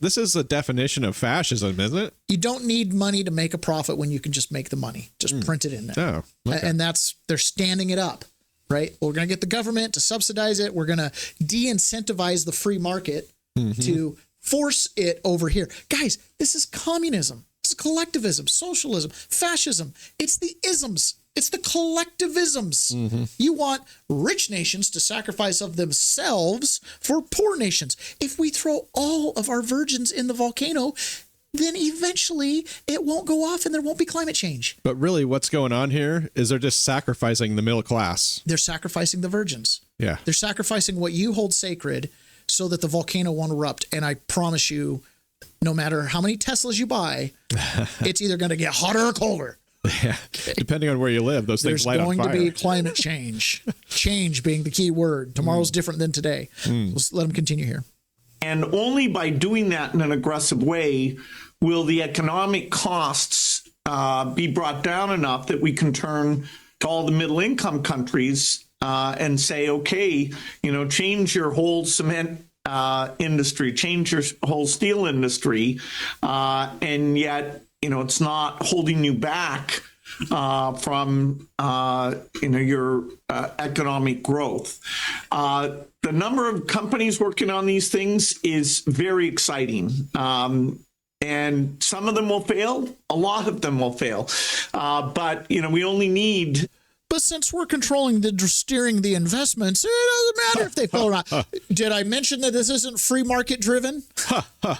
definition of fascism, isn't it? You don't need money to make a profit when you can just make the money. Just print it in there. Oh, okay. And they're standing it up. Right? We're going to get the government to subsidize it. We're going to de-incentivize the free market to force it over here. Guys, this is communism. This is collectivism, socialism, fascism. It's the isms. It's the collectivisms. You want rich nations to sacrifice of themselves for poor nations. If we throw all of our virgins in the volcano, then eventually it won't go off and there won't be climate change. But really what's going on here is they're just sacrificing the middle class. They're sacrificing the virgins. Yeah. They're sacrificing what you hold sacred so that the volcano won't erupt. And I promise you, no matter how many Teslas you buy, it's either going to get hotter or colder. Yeah. Depending on where you live, those things light on fire. There's going to be climate change. Change being the key word. Tomorrow's different than today. Let's let them continue here. And only by doing that in an aggressive way will the economic costs be brought down enough that we can turn to all the middle income countries and say, okay, change your whole cement industry, change your whole steel industry, and yet, it's not holding you back from your economic growth. The number of companies working on these things is very exciting. And some of them will fail. A lot of them will fail. But, we only need... But since we're controlling steering the investments, it doesn't matter if they fail or not. Did I mention that this isn't free market driven? Look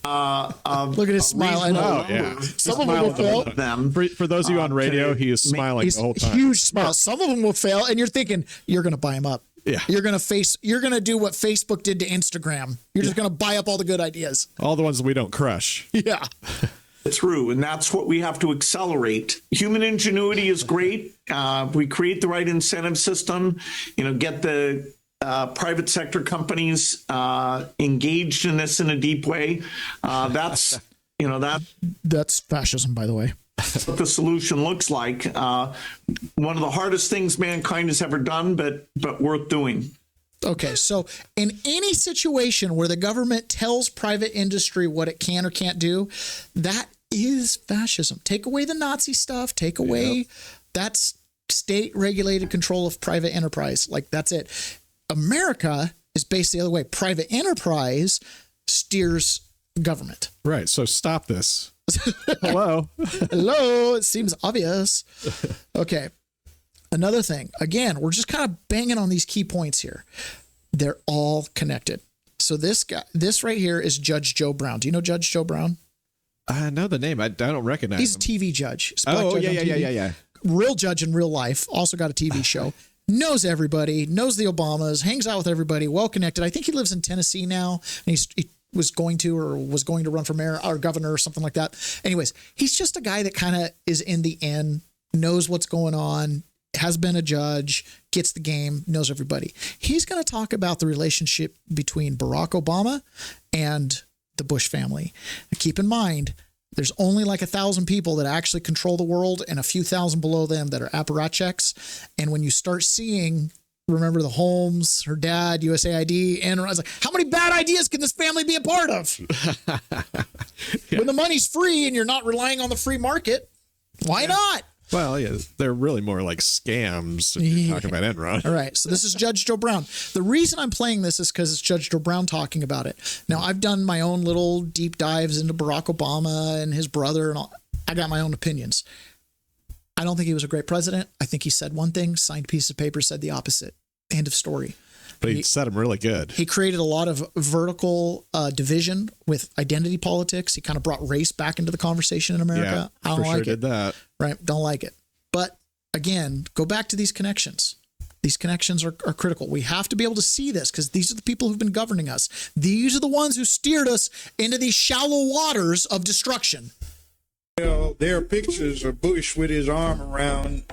at his smile. I know. Yeah. Some of them will fail. For those of you on radio, he is smiling the whole time. Huge smile. Some of them will fail, and you're thinking you're going to buy them up. Yeah. You're going to do what Facebook did to Instagram. You're just going to buy up all the good ideas. All the ones that we don't crush. Yeah. True, and that's what we have to accelerate. Human ingenuity is great. We create the right incentive system, get the private sector companies engaged in this in a deep way. That's fascism, by the way. What the solution looks like. One of the hardest things mankind has ever done, but worth doing. Okay, so in any situation where the government tells private industry what it can or can't do, that is fascism. Take away the Nazi stuff, take away that's state-regulated control of private enterprise. Like, that's it. America is based the other way. Private enterprise steers government. Right, so stop this. Hello. Hello, it seems obvious. Okay. Another thing, again, we're just kind of banging on these key points here. They're all connected. So this right here is Judge Joe Brown. Do you know Judge Joe Brown? I know the name. I don't recognize He's him. a TV judge. Yeah. Real judge in real life. Also got a TV show. Knows everybody. Knows the Obamas. Hangs out with everybody. Well connected. I think he lives in Tennessee now. And he was going to run for mayor or governor or something like that. Anyways, he's just a guy that kind of is in the end, knows what's going on, has been a judge, gets the game, knows everybody. He's going to talk about the relationship between Barack Obama and the Bush family. Now, keep in mind, there's only like 1,000 people that actually control the world and a few thousand below them that are apparatchiks. And when you start seeing, remember the Holmes, her dad, USAID, and I was like, how many bad ideas can this family be a part of? When the money's free and you're not relying on the free market, why not? Well, yeah, they're really more like scams if you're talking about Enron. All right, so this is Judge Joe Brown. The reason I'm playing this is because it's Judge Joe Brown talking about it. Now, I've done my own little deep dives into Barack Obama and his brother, and all. I got my own opinions. I don't think he was a great president. I think he said one thing, signed a piece of paper, said the opposite. End of story. But he said him really good. He created a lot of vertical division with identity politics. He kind of brought race back into the conversation in America. Yeah, I don't like it. Did that. Right. Don't like it. But again, go back to these connections. These connections are critical. We have to be able to see this because these are the people who've been governing us. These are the ones who steered us into these shallow waters of destruction. Well, there are pictures of Bush with his arm around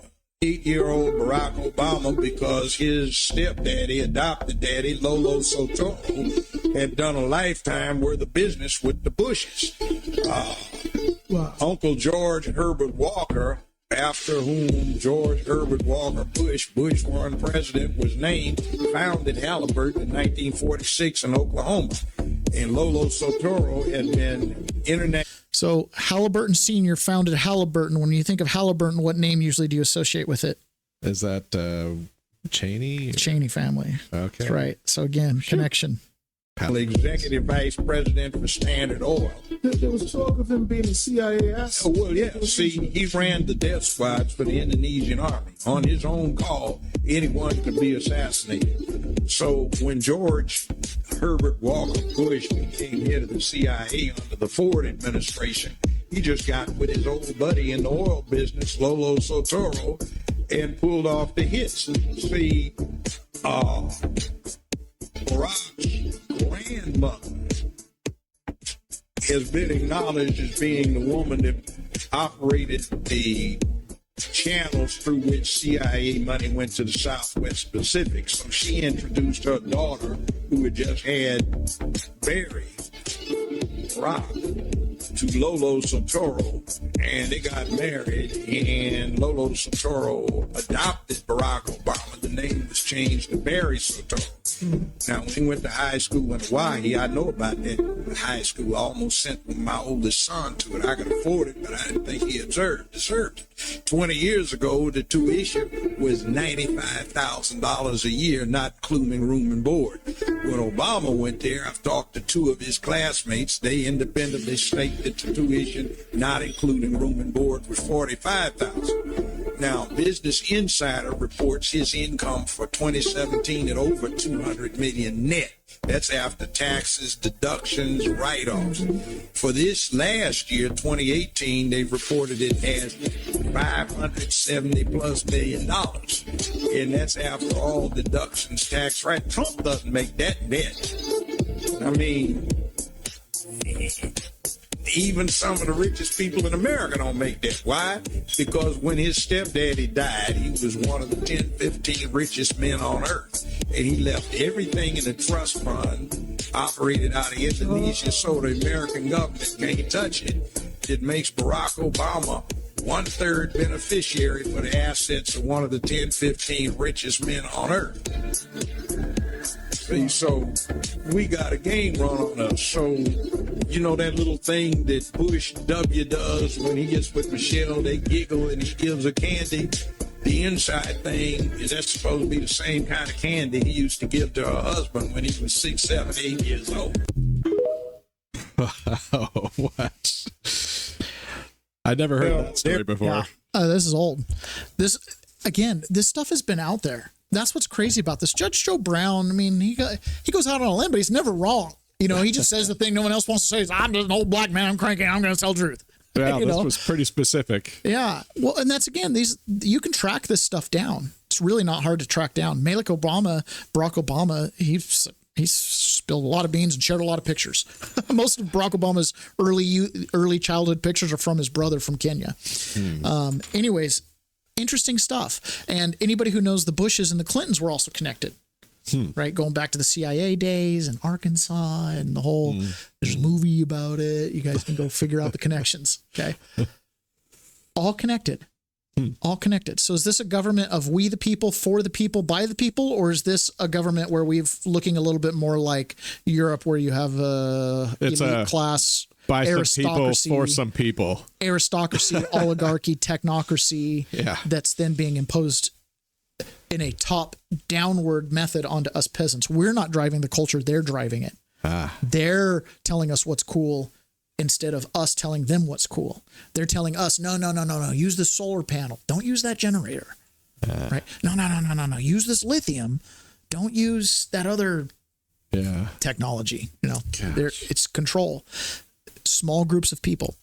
8-year-old Barack Obama because his stepdaddy, adopted daddy, Lolo Sotoro, had done a lifetime worth of business with the Bushes. Uncle George Herbert Walker, after whom George Herbert Walker Bush one president, was named, founded Halliburton in 1946 in Oklahoma. And Lolo Sotoro had been international. So Halliburton Sr. founded Halliburton. When you think of Halliburton, what name usually do you associate with it? Is that Cheney? Cheney family. Okay. That's right. So again, connection. Executive Vice President for Standard Oil. There was talk of him being a CIA asset. Oh, well, yeah. See, he ran the death squads for the Indonesian army. On his own call, anyone could be assassinated. So when George Herbert Walker Bush became head of the CIA under the Ford administration, he just got with his old buddy in the oil business, Lolo Sotoro, and pulled off the hits. See, Barack's grandmother has been acknowledged as being the woman that operated the channels through which CIA money went to the Southwest Pacific. So she introduced her daughter, who had just had Barry Barack, to Lolo Sotoro, and they got married, and Lolo Sotoro adopted Barack Obama. The name was changed to Barry Sotoro. Now, when he went to high school in Hawaii, I know about that high school. I almost sent my oldest son to it. I could afford it, but I didn't think he deserved it. 20 years ago, the tuition was $95,000 a year, not including room and board. When Obama went there, I've talked to two of his classmates. They independently state that the tuition, not including room and board, was $45,000. Now, Business Insider reports his income for 2017 at over $200 million net. That's after taxes, deductions, write-offs. For this last year, 2018, they reported it as $570 plus million. And that's after all deductions, tax, right? Trump doesn't make that net. I mean, even some of the richest people in America don't make that. Why? Because when his stepdaddy died, he was one of the 10, 15 richest men on earth. And he left everything in a trust fund operated out of Indonesia, so the American government can't touch it. It makes Barack Obama 1/3 beneficiary for the assets of one of the 10, 15 richest men on earth. See, so we got a game run on us. So, you know that little thing that Bush W does when he gets with Michelle, they giggle and he gives her candy. The inside thing is that's supposed to be the same kind of candy he used to give to her husband when he was 6, 7, 8 years old. Wow, what? I never heard that story before. Yeah. This is old. This stuff has been out there. That's what's crazy about this. Judge Joe Brown, I mean, he goes out on a limb, but he's never wrong. You know, he just says the thing no one else wants to say is, I'm just an old black man, I'm cranky, I'm going to tell the truth. Yeah, this was pretty specific. Yeah. Well, and that's, again, you can track this stuff down. It's really not hard to track down. Barack Obama, he's spilled a lot of beans and shared a lot of pictures. Most of Barack Obama's early childhood pictures are from his brother from Kenya. Anyways, interesting stuff. And anybody who knows the Bushes and the Clintons were also connected. Right, going back to the CIA days and Arkansas and the whole there's a movie about it. You guys can go figure out the connections. Okay, all connected. All connected. So is this a government of we the people, for the people, by the people, or is this a government where we've looking a little bit more like Europe, where you have elite class, by some people, for some people, aristocracy, oligarchy, technocracy, that's then being imposed in a top downward method onto us peasants. We're not driving the culture, they're driving it. They're telling us what's cool instead of us telling them what's cool. They're telling us, no, use the solar panel. Don't use that generator. Right? No. Use this lithium. Don't use that other technology. You know, it's control. Small groups of people.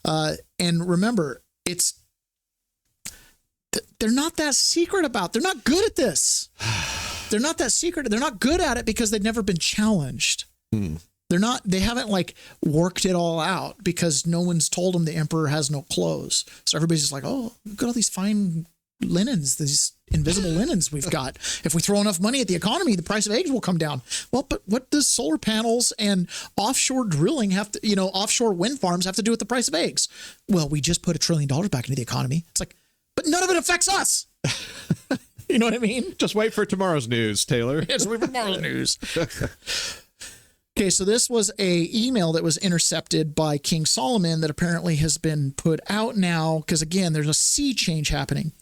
And remember, they're not that secret about. They're not good at this. They're not that secret. They're not good at it because they've never been challenged. They haven't like worked it all out because no one's told them the emperor has no clothes. So everybody's just like, oh, look at all these fine linens, these invisible linens we've got. If we throw enough money at the economy, the price of eggs will come down. Well, but what does solar panels and offshore drilling have to, offshore wind farms have to do with the price of eggs? Well, we just put $1 trillion back into the economy. It's like, but none of it affects us. You know what I mean? Just wait for tomorrow's news, Taylor. Just wait for tomorrow's news. Okay, so this was a email that was intercepted by King Solomon that apparently has been put out now because, again, there's a sea change happening.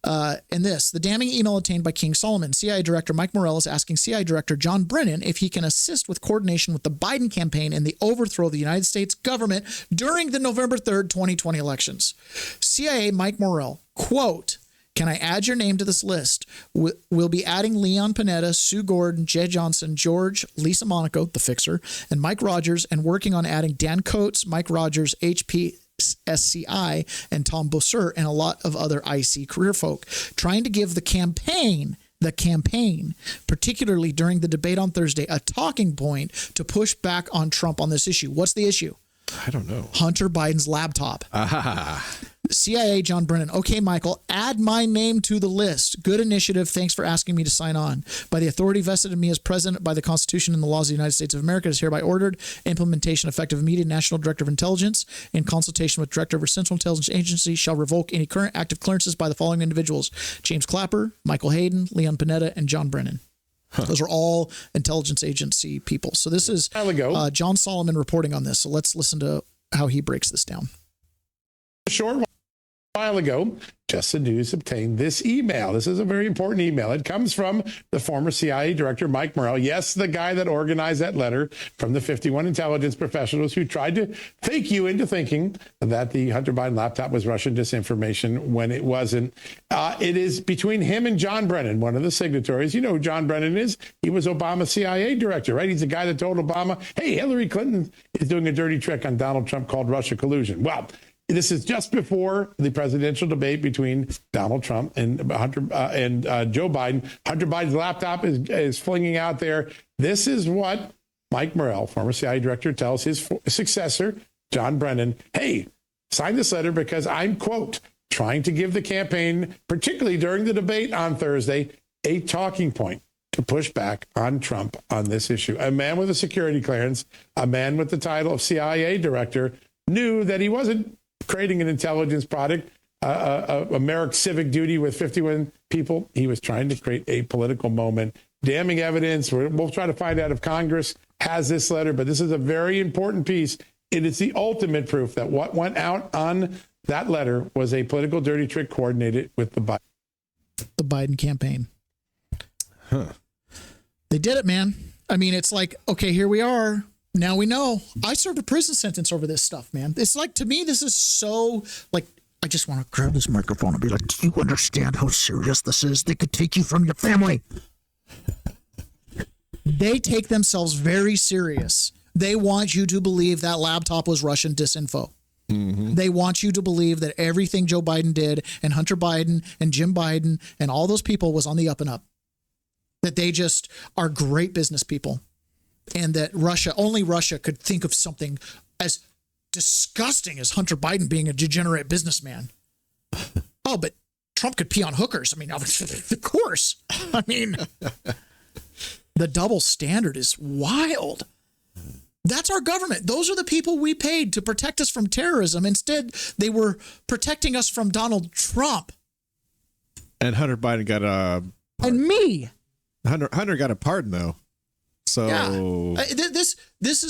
And the damning email obtained by King Solomon. CIA Director Mike Morell is asking CIA Director John Brennan if he can assist with coordination with the Biden campaign in the overthrow of the United States government during the November 3rd, 2020 elections. CIA Mike Morell, quote, "Can I add your name to this list? We'll be adding Leon Panetta, Sue Gordon, Jay Johnson, George, Lisa Monaco, the fixer, and Mike Rogers, and working on adding Dan Coates, Mike Rogers, HP SCI, and Tom Bosser, and a lot of other IC career folk, trying to give the campaign, particularly during the debate on Thursday, a talking point to push back on Trump on this issue." What's the issue? I don't know. Hunter Biden's laptop. CIA John Brennan. "Okay, Michael, add my name to the list. Good initiative. Thanks for asking me to sign on. By the authority vested in me as president by the Constitution and the laws of the United States of America, it is hereby ordered. Implementation effective immediate. National Director of Intelligence, in consultation with Director of a Central Intelligence Agency, shall revoke any current active clearances by the following individuals: James Clapper, Michael Hayden, Leon Panetta, and John Brennan." Those are all intelligence agency people. So this is John Solomon reporting on this. So let's listen to how he breaks this down. A short while ago, Just the News obtained this email. This is a very important email. It comes from the former CIA Director, Mike Morell. Yes, the guy that organized that letter from the 51 intelligence professionals who tried to fake you into thinking that the Hunter Biden laptop was Russian disinformation when it wasn't. It is between him and John Brennan, one of the signatories. You know who John Brennan is? He was Obama's CIA director, right? He's the guy that told Obama, hey, Hillary Clinton is doing a dirty trick on Donald Trump called Russia collusion. Well, this is just before the presidential debate between Donald Trump and Joe Biden. Hunter Biden's laptop is flinging out there. This is what Mike Morell, former CIA director, tells his successor, John Brennan. Hey, sign this letter because I'm, quote, trying to give the campaign, particularly during the debate on Thursday, a talking point to push back on Trump on this issue. A man with a security clearance, a man with the title of CIA director, knew that he wasn't creating an intelligence product, a Merrick civic duty with 51 people. He was trying to create a political moment. Damning evidence. We'll try to find out if Congress has this letter, but this is a very important piece. It is the ultimate proof that what went out on that letter was a political dirty trick coordinated with the Biden campaign. They did it, man. I mean, it's like, okay, here we are. Now we know. I served a prison sentence over this stuff, man. It's like, to me, this is so, like, I just want to grab this microphone and be like, do you understand how serious this is? They could take you from your family. They take themselves very serious. They want you to believe that laptop was Russian disinfo. Mm-hmm. They want you to believe that everything Joe Biden did and Hunter Biden and Jim Biden and all those people was on the up and up. That they just are great business people. And that only Russia could think of something as disgusting as Hunter Biden being a degenerate businessman. Oh, but Trump could pee on hookers. I mean, of course. I mean, the double standard is wild. That's our government. Those are the people we paid to protect us from terrorism. Instead, they were protecting us from Donald Trump. And Hunter Biden got a... And me. Hunter got a pardon, though. So yeah. This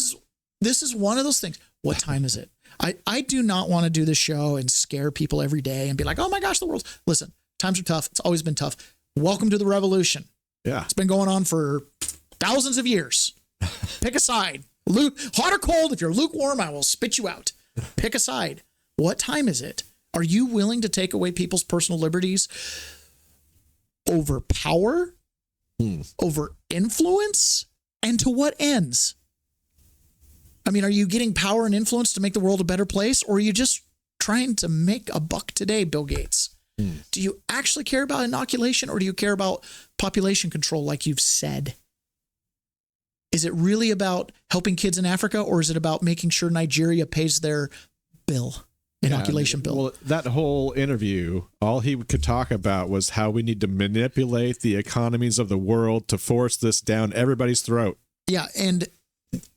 is one of those things. What time is it? I do not want to do this show and scare people every day and be like, oh my gosh, the world's... Listen, times are tough. It's always been tough. Welcome to the revolution. Yeah. It's been going on for thousands of years. Pick a side. Hot or cold, if you're lukewarm, I will spit you out. Pick a side. What time is it? Are you willing to take away people's personal liberties over power, over influence, and to what ends? I mean, are you getting power and influence to make the world a better place, or are you just trying to make a buck today, Bill Gates? Do you actually care about inoculation, or do you care about population control like you've said? Is it really about helping kids in Africa, or is it about making sure Nigeria pays their inoculation bill? Well, that whole interview, all he could talk about was how we need to manipulate the economies of the world to force this down everybody's throat. Yeah, and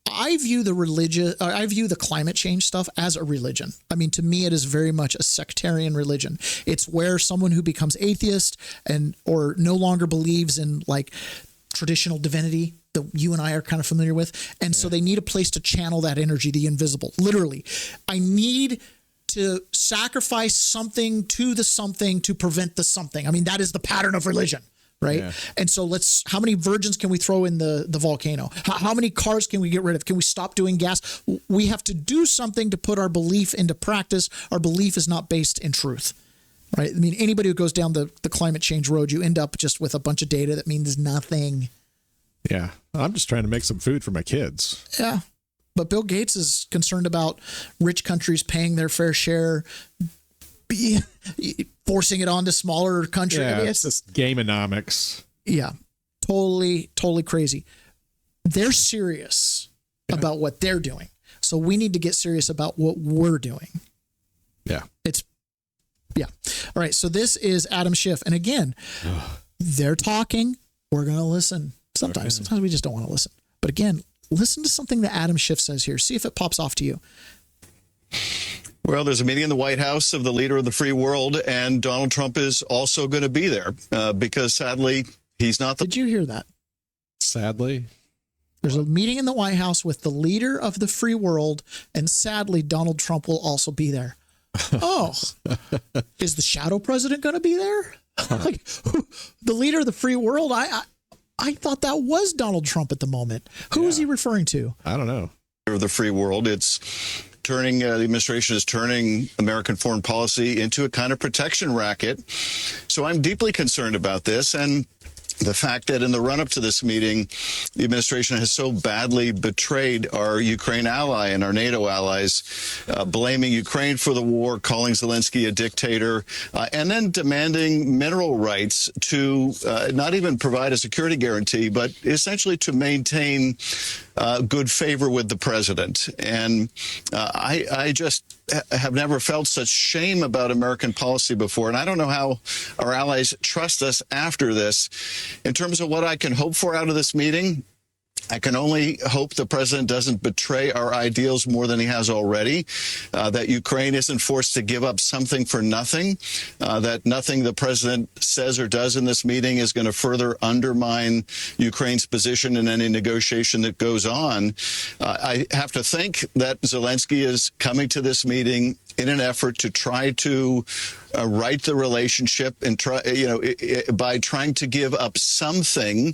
I view the climate change stuff as a religion. I mean, to me, it is very much a sectarian religion. It's where someone who becomes atheist or no longer believes in like traditional divinity that you and I are kind of familiar with. And so they need a place to channel that energy, the invisible. Literally, I need to sacrifice something to the something to prevent the something. I mean, that is the pattern of religion, right? Yeah. And so how many virgins can we throw in the volcano? How many cars can we get rid of? Can we stop doing gas? We have to do something to put our belief into practice. Our belief is not based in truth, right? I mean, anybody who goes down the climate change road, you end up just with a bunch of data that means nothing. Yeah. I'm just trying to make some food for my kids. Yeah. But Bill Gates is concerned about rich countries paying their fair share, forcing it onto smaller countries. Yeah, I mean, it's just gameonomics. Yeah, totally crazy. They're serious about what they're doing. So we need to get serious about what we're doing. Yeah. All right. So this is Adam Schiff. And again, they're talking. We're going to listen. Sometimes we just don't want to listen. But again, listen to something that Adam Schiff says here. See if it pops off to you. Well, there's a meeting in the White House of the leader of the free world, and Donald Trump is also going to be there because, sadly, he's not the... Did you hear that? Sadly? There's a meeting in the White House with the leader of the free world, and sadly, Donald Trump will also be there. Oh, is the shadow president going to be there? Like, the leader of the free world? I thought that was Donald Trump at the moment. Who is he referring to? I don't know. Of the free world, it's turning the administration is turning American foreign policy into a kind of protection racket. So I'm deeply concerned about this, and the fact that in the run-up to this meeting, the administration has so badly betrayed our Ukraine ally and our NATO allies, blaming Ukraine for the war, calling Zelensky a dictator, and then demanding mineral rights to not even provide a security guarantee, but essentially to maintain good favor with the president. And I just have never felt such shame about American policy before. And I don't know how our allies trust us after this. In terms of what I can hope for out of this meeting, I can only hope the president doesn't betray our ideals more than he has already, that Ukraine isn't forced to give up something for nothing, that nothing the president says or does in this meeting is going to further undermine Ukraine's position in any negotiation that goes on. I have to think that Zelensky is coming to this meeting in an effort to try to right the relationship and try, by trying to give up something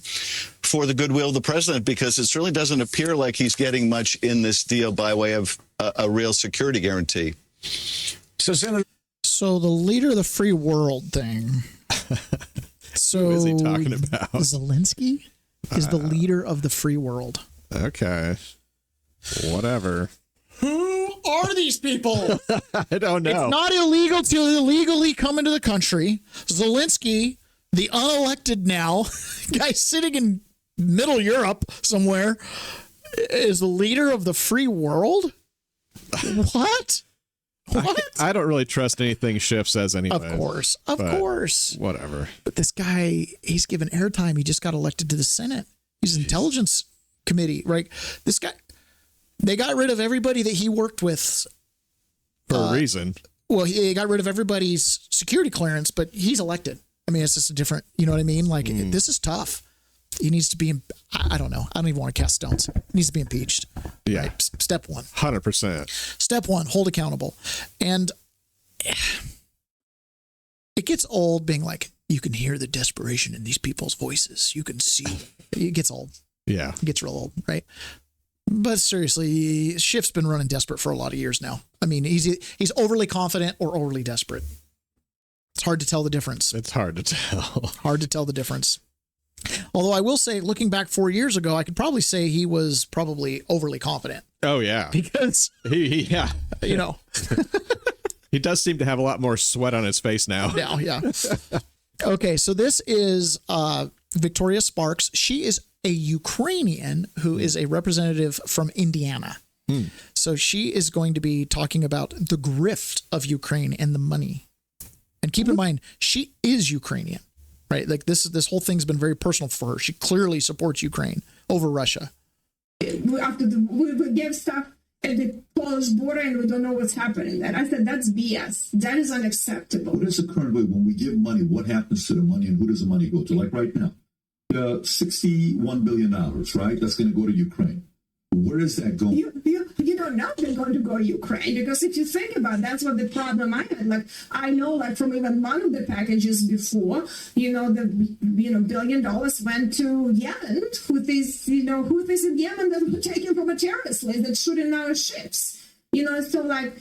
for the goodwill of the president, because it certainly doesn't appear like he's getting much in this deal by way of a real security guarantee. So the leader of the free world thing. So who is he talking about? Zelensky is the leader of the free world. Okay. Whatever. Who are these people? I don't know. It's not illegal to illegally come into the country. Zelensky, the unelected now guy sitting in Middle Europe somewhere, is the leader of the free world? What? What? I don't really trust anything Schiff says anyway. Of course. Whatever. But this guy, he's given airtime. He just got elected to the Senate. He's intelligence committee, right? This guy, they got rid of everybody that he worked with. For a reason. Well, he got rid of everybody's security clearance, but he's elected. I mean, it's just a different, you know what I mean? Like, this is tough. He needs to be, I don't know. I don't even want to cast stones. He needs to be impeached. Yeah. Right? Step one. 100%. Step one, hold accountable. And it gets old being like, you can hear the desperation in these people's voices. You can see. It gets old. Yeah. It gets real old, right? But seriously, Schiff's been running desperate for a lot of years now. I mean, he's overly confident or overly desperate. It's hard to tell the difference. It's hard to tell. Hard to tell the difference. Although I will say, looking back 4 years ago, I could probably say he was probably overly confident. Oh, yeah. Because, yeah. You know. He does seem to have a lot more sweat on his face now. Now, yeah. Okay, so this is Victoria Sparks. She is a Ukrainian who is a representative from Indiana. So she is going to be talking about the grift of Ukraine and the money. And keep in mind, she is Ukrainian, right? Like this whole thing's been very personal for her. She clearly supports Ukraine over Russia. After we gave stuff at the closed border and we don't know what's happening there. I said, that's BS. That is unacceptable. What is the current way? When we give money, what happens to the money and who does the money go to? Like right now, $61 billion, right? That's going to go to Ukraine. Where is that going? You know, are not going to go Ukraine, because if you think about it, that's what the problem I had. Like, I know, like, from even one of the packages before, the $1 billion went to Yemen, Houthis in Yemen that were taken from a terrorist list that shooting our ships. So like,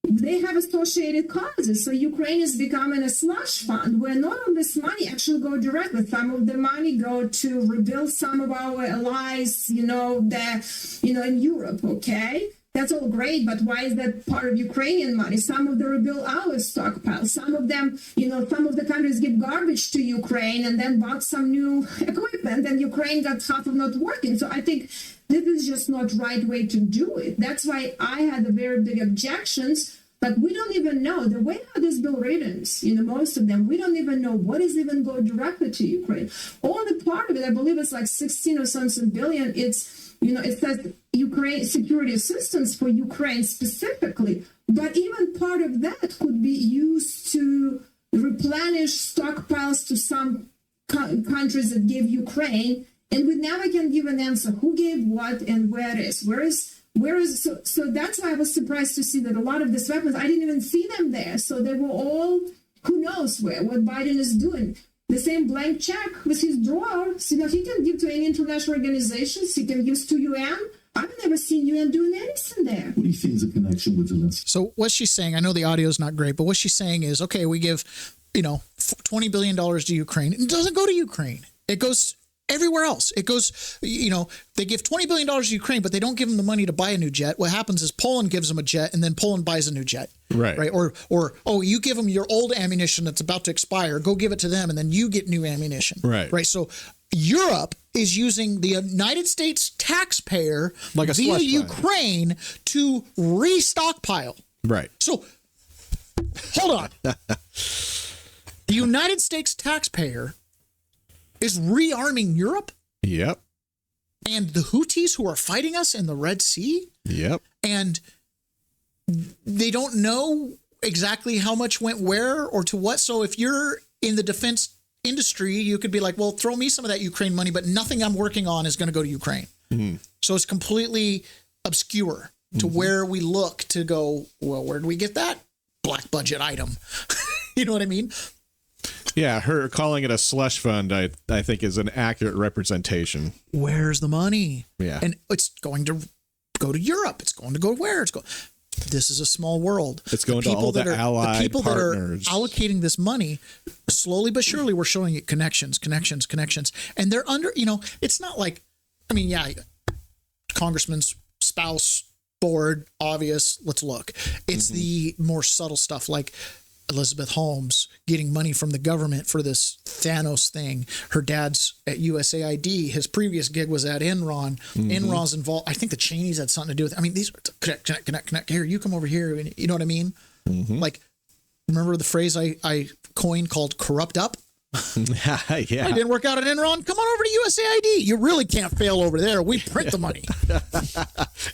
they have associated causes. So Ukraine is becoming a slush fund where none of this money actually go directly. Some of the money go to rebuild some of our allies, in Europe, okay? That's all great, but why is that part of Ukrainian money? Some of them rebuild our stockpile. Some of them, some of the countries give garbage to Ukraine and then bought some new equipment, and Ukraine got half of not working. So I think this is just not right way to do it. That's why I had a very big objections. But we don't even know the way how this bill written, most of them, we don't even know what is even go directly to Ukraine. Only part of it, I believe it's like 16 or something billion. It's, it says Ukraine security assistance for Ukraine specifically. But even part of that could be used to replenish stockpiles to some countries that give Ukraine. And we never can give an answer who gave what and where is. So that's why I was surprised to see that a lot of these weapons, I didn't even see them there. So they were all, who knows what Biden is doing. The same blank check with his drawers, he can give to any international organizations, he can use to UN. I've never seen UN doing anything there. What do you think is the connection with Zelensky? So what she's saying, I know the audio is not great, but what she's saying is, okay, we give, $20 billion to Ukraine. It doesn't go to Ukraine. It goes everywhere else. It goes, they give $20 billion to Ukraine, but they don't give them the money to buy a new jet. What happens is Poland gives them a jet, and then Poland buys a new jet. Right. Or you give them your old ammunition that's about to expire, go give it to them, and then you get new ammunition. Right. So Europe is using the United States taxpayer via Ukraine to restockpile. Right. So hold on. The United States taxpayer is rearming Europe? Yep. And the Houthis who are fighting us in the Red Sea? Yep. And they don't know exactly how much went where or to what. So if you're in the defense industry, you could be like, well, throw me some of that Ukraine money, but nothing I'm working on is going to go to Ukraine. Mm-hmm. So it's completely obscure to where we look to go, well, where do we get that black budget item? You know what I mean? Yeah, her calling it a slush fund, I think, is an accurate representation. Where's the money? Yeah. And it's going to go to Europe. It's going to go where? This is a small world. It's going to all the allied the people partners. That are allocating this money, slowly but surely, we're showing it connections. And they're under, it's not like, congressman's spouse, board, obvious, let's look. It's the more subtle stuff like Elizabeth Holmes getting money from the government for this Thanos thing. Her dad's at USAID. His previous gig was at Enron. Enron's involved. I think the Cheneys had something to do with it. These are connect. Here, you come over here. You know what I mean? Like, remember the phrase I coined called corrupt up? Yeah. It didn't work out at Enron. Come on over to USAID. You really can't fail over there. We print the money.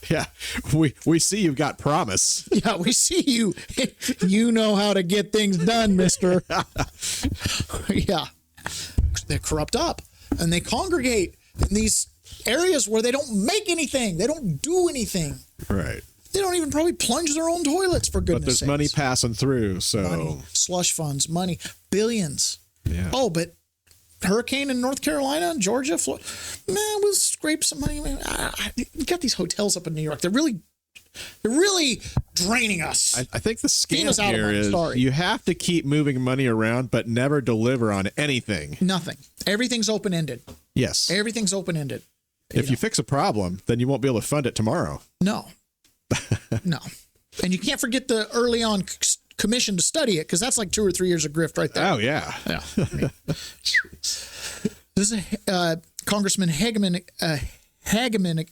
Yeah. We see you've got promise. Yeah, we see you. You know how to get things done, mister. Yeah. They corrupt up and they congregate in these areas where they don't make anything. They don't do anything. Right. They don't even probably plunge their own toilets, for goodness sakes. But there's money passing through, so. Money, slush funds, money, billions. Yeah. Oh, but hurricane in North Carolina, Georgia, Florida, we'll scrape some money. You got these hotels up in New York. They're really draining us. I think the scam here is you have to keep moving money around, but never deliver on anything. Nothing. Everything's open-ended. Yes. Everything's open-ended. If you fix a problem, then you won't be able to fund it tomorrow. No. No. And you can't forget the early on commission to study it, because that's like 2 or 3 years of grift right there. Oh, yeah. Yeah. This is Congressman Harriet Hagman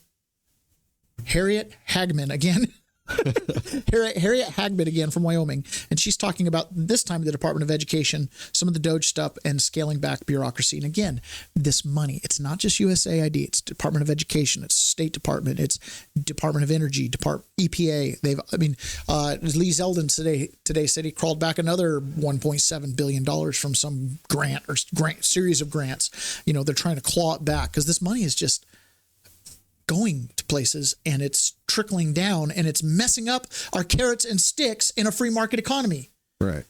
again. Harriet Hagman again from Wyoming. And she's talking about this time the Department of Education, some of the DOGE stuff, and scaling back bureaucracy. And again, this money, it's not just USAID, it's Department of Education, it's State Department, it's Department of Energy, EPA. Lee Zeldin today said he crawled back another $1.7 billion from some grant series of grants. They're trying to claw it back because this money is just going to places and it's trickling down and it's messing up our carrots and sticks in a free market economy. Right.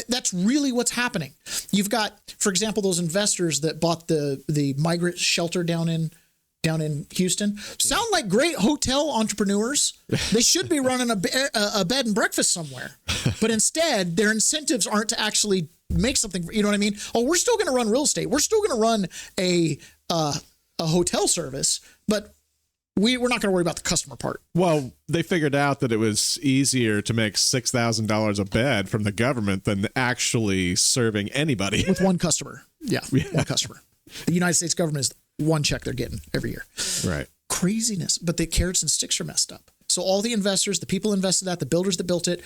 That's really what's happening. You've got, for example, those investors that bought the migrant shelter down in Houston. Sound like great hotel entrepreneurs. They should be running a bed and breakfast somewhere, but instead their incentives aren't to actually make something. You know what I mean? Oh, we're still going to run real estate. We're still going to run a hotel service, but we're not going to worry about the customer part. Well, they figured out that it was easier to make $6,000 a bed from the government than actually serving anybody. With one customer. Yeah, one customer. The United States government is one check they're getting every year. Right. Craziness. But the carrots and sticks are messed up. So all the investors, the people invested that, the builders that built it,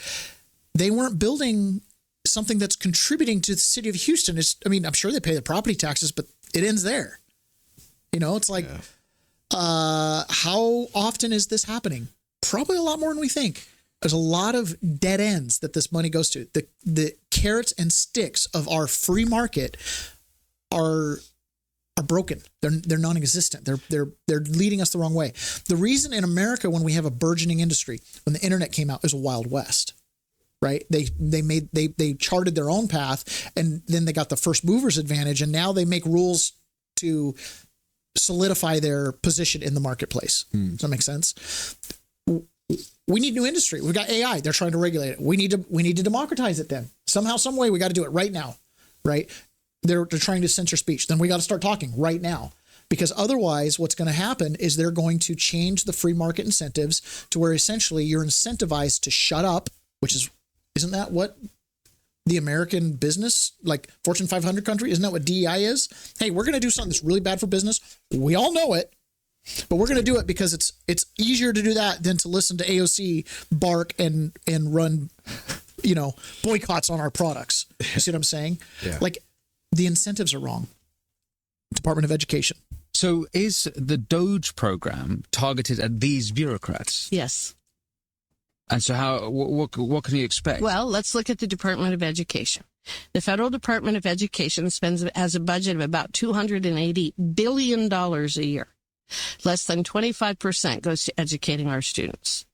they weren't building something that's contributing to the city of Houston. I'm sure they pay the property taxes, but it ends there. It's like... Yeah. How often is this happening? Probably a lot more than we think. There's a lot of dead ends that this money goes to. The carrots and sticks of our free market are broken. They're non-existent. They're leading us the wrong way. The reason in America, when we have a burgeoning industry, when the internet came out, it was a Wild West. Right? They charted their own path, and then they got the first movers advantage, and now they make rules to solidify their position in the marketplace. Does that make sense? We need new industry. We've got AI. They're trying to regulate it. We need to democratize it then. Somehow, some way, we got to do it right now. Right? They're trying to censor speech. Then we got to start talking right now. Because otherwise, what's going to happen is they're going to change the free market incentives to where essentially you're incentivized to shut up, isn't that what the American business, like Fortune 500 country, isn't that what DEI is? Hey, we're going to do something that's really bad for business. We all know it, but we're going to do it because it's easier to do that than to listen to AOC bark and run, boycotts on our products. You see what I'm saying? Yeah. Like the incentives are wrong. Department of Education. So is the Doge program targeted at these bureaucrats? Yes. And so what can you expect? Well, let's look at the Department of Education. The Federal Department of Education has a budget of about $280 billion a year. Less than 25% goes to educating our students.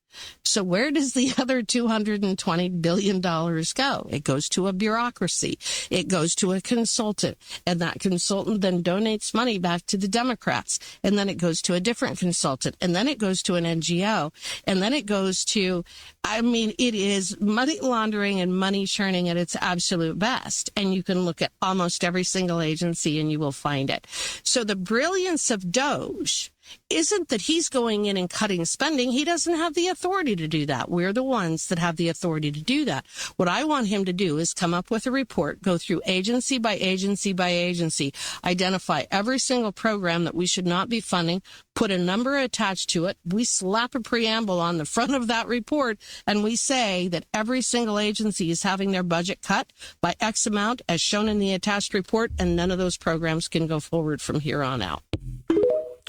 So where does the other $220 billion go? It goes to a bureaucracy. It goes to a consultant. And that consultant then donates money back to the Democrats. And then it goes to a different consultant. And then it goes to an NGO. And then it goes to, it is money laundering and money churning at its absolute best. And you can look at almost every single agency and you will find it. So the brilliance of Doge isn't that he's going in and cutting spending. He doesn't have the authority to do that. We're the ones that have the authority to do that. What I want him to do is come up with a report, go through agency by agency by agency, identify every single program that we should not be funding, put a number attached to it. We slap a preamble on the front of that report, and we say that every single agency is having their budget cut by X amount as shown in the attached report, and none of those programs can go forward from here on out.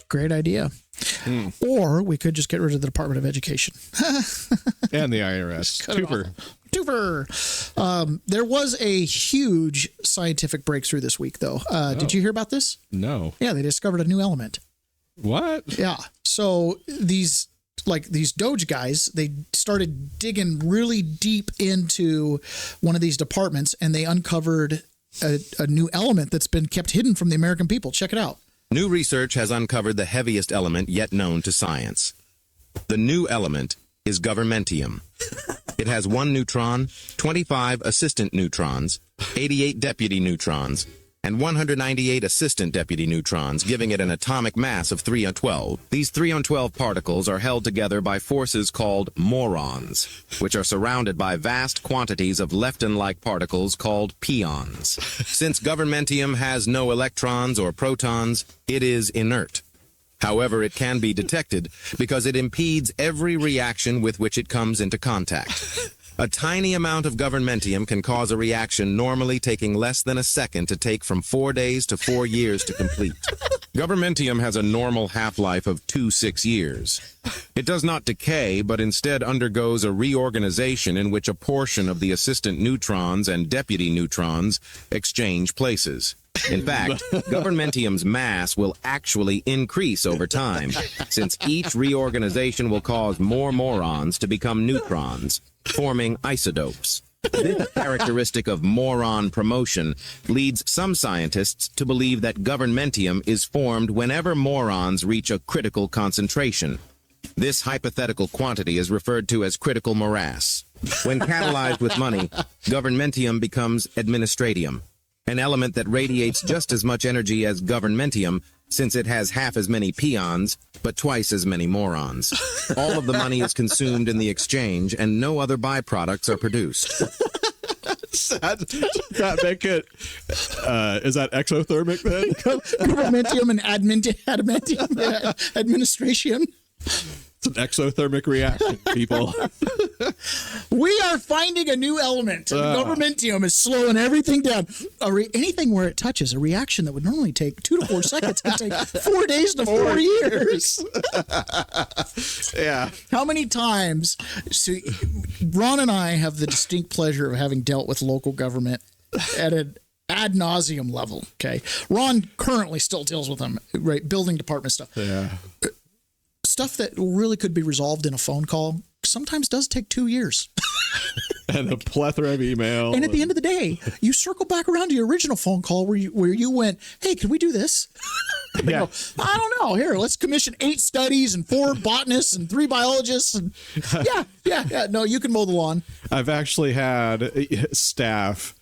Great idea. Or we could just get rid of the Department of Education. And the IRS. Twofer. There was a huge scientific breakthrough this week, though. Did you hear about this? No. Yeah, they discovered a new element. What? Yeah. So these Doge guys, they started digging really deep into one of these departments, and they uncovered a new element that's been kept hidden from the American people. Check it out. New research has uncovered the heaviest element yet known to science. The new element is governmentium. It has 1 neutron, 25 assistant neutrons, 88 deputy neutrons, and 198 assistant deputy neutrons, giving it an atomic mass of 3 on 12. These 3 on 12 particles are held together by forces called morons, which are surrounded by vast quantities of lepton-like particles called pions. Since governmentium has no electrons or protons, it is inert. However, it can be detected because it impedes every reaction with which it comes into contact. A tiny amount of governmentium can cause a reaction normally taking less than a second to take from 4 days to 4 years to complete. Governmentium has a normal half-life of 2-6 years. It does not decay, but instead undergoes a reorganization in which a portion of the assistant neutrons and deputy neutrons exchange places. In fact, governmentium's mass will actually increase over time, since each reorganization will cause more morons to become neutrons, forming isotopes. This characteristic of moron promotion leads some scientists to believe that governmentium is formed whenever morons reach a critical concentration. This hypothetical quantity is referred to as critical morass. When catalyzed with money, governmentium becomes administratium, an element that radiates just as much energy as governmentium, since it has half as many peons, but twice as many morons. All of the money is consumed in the exchange, and no other byproducts are produced. That make it, is that exothermic then? Governmentium and adamantium administration. It's an exothermic reaction, people. We are finding a new element. Governmentium is slowing everything down. Anything where it touches, a reaction that would normally take 2 to 4 seconds can take 4 days to 4 years. Yeah. How many times? So Ron and I have the distinct pleasure of having dealt with local government at an ad nauseum level. Okay. Ron currently still deals with them, right? Building department stuff. Yeah. Stuff that really could be resolved in a phone call sometimes does take 2 years. And a plethora of email. And at the end of the day, you circle back around to your original phone call where you went, hey, can we do this? Yeah. Go, I don't know. Here, let's commission 8 studies and 4 botanists and 3 biologists. And yeah. No, you can mow the lawn. I've actually had staff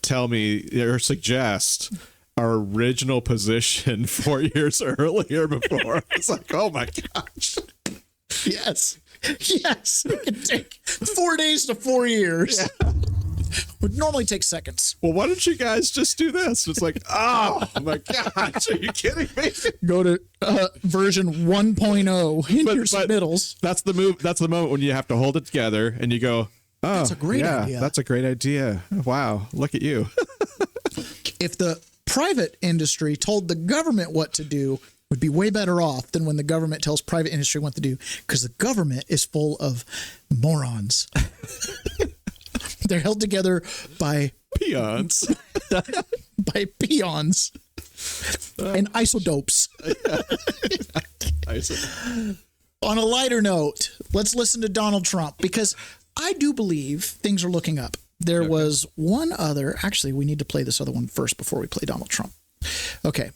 tell me or suggest our original position 4 years earlier before. It's like, oh my gosh. Yes. It can take 4 days to 4 years. Yeah. Would normally take seconds. Well, why don't you guys just do this? It's like, oh my gosh, are you kidding me? Go to version 1.0 in your submittals. That's the move. That's the moment when you have to hold it together and you go, oh, that's a great idea. That's a great idea. Wow, look at you. If the private industry told the government what to do, would be way better off than when the government tells private industry what to do, because the government is full of morons. They're held together by peons. By peons and isotopes. On a lighter note, let's listen to Donald Trump, because I do believe things are looking up. There was one other. Actually, we need to play this other one first before we play Donald Trump. Okay.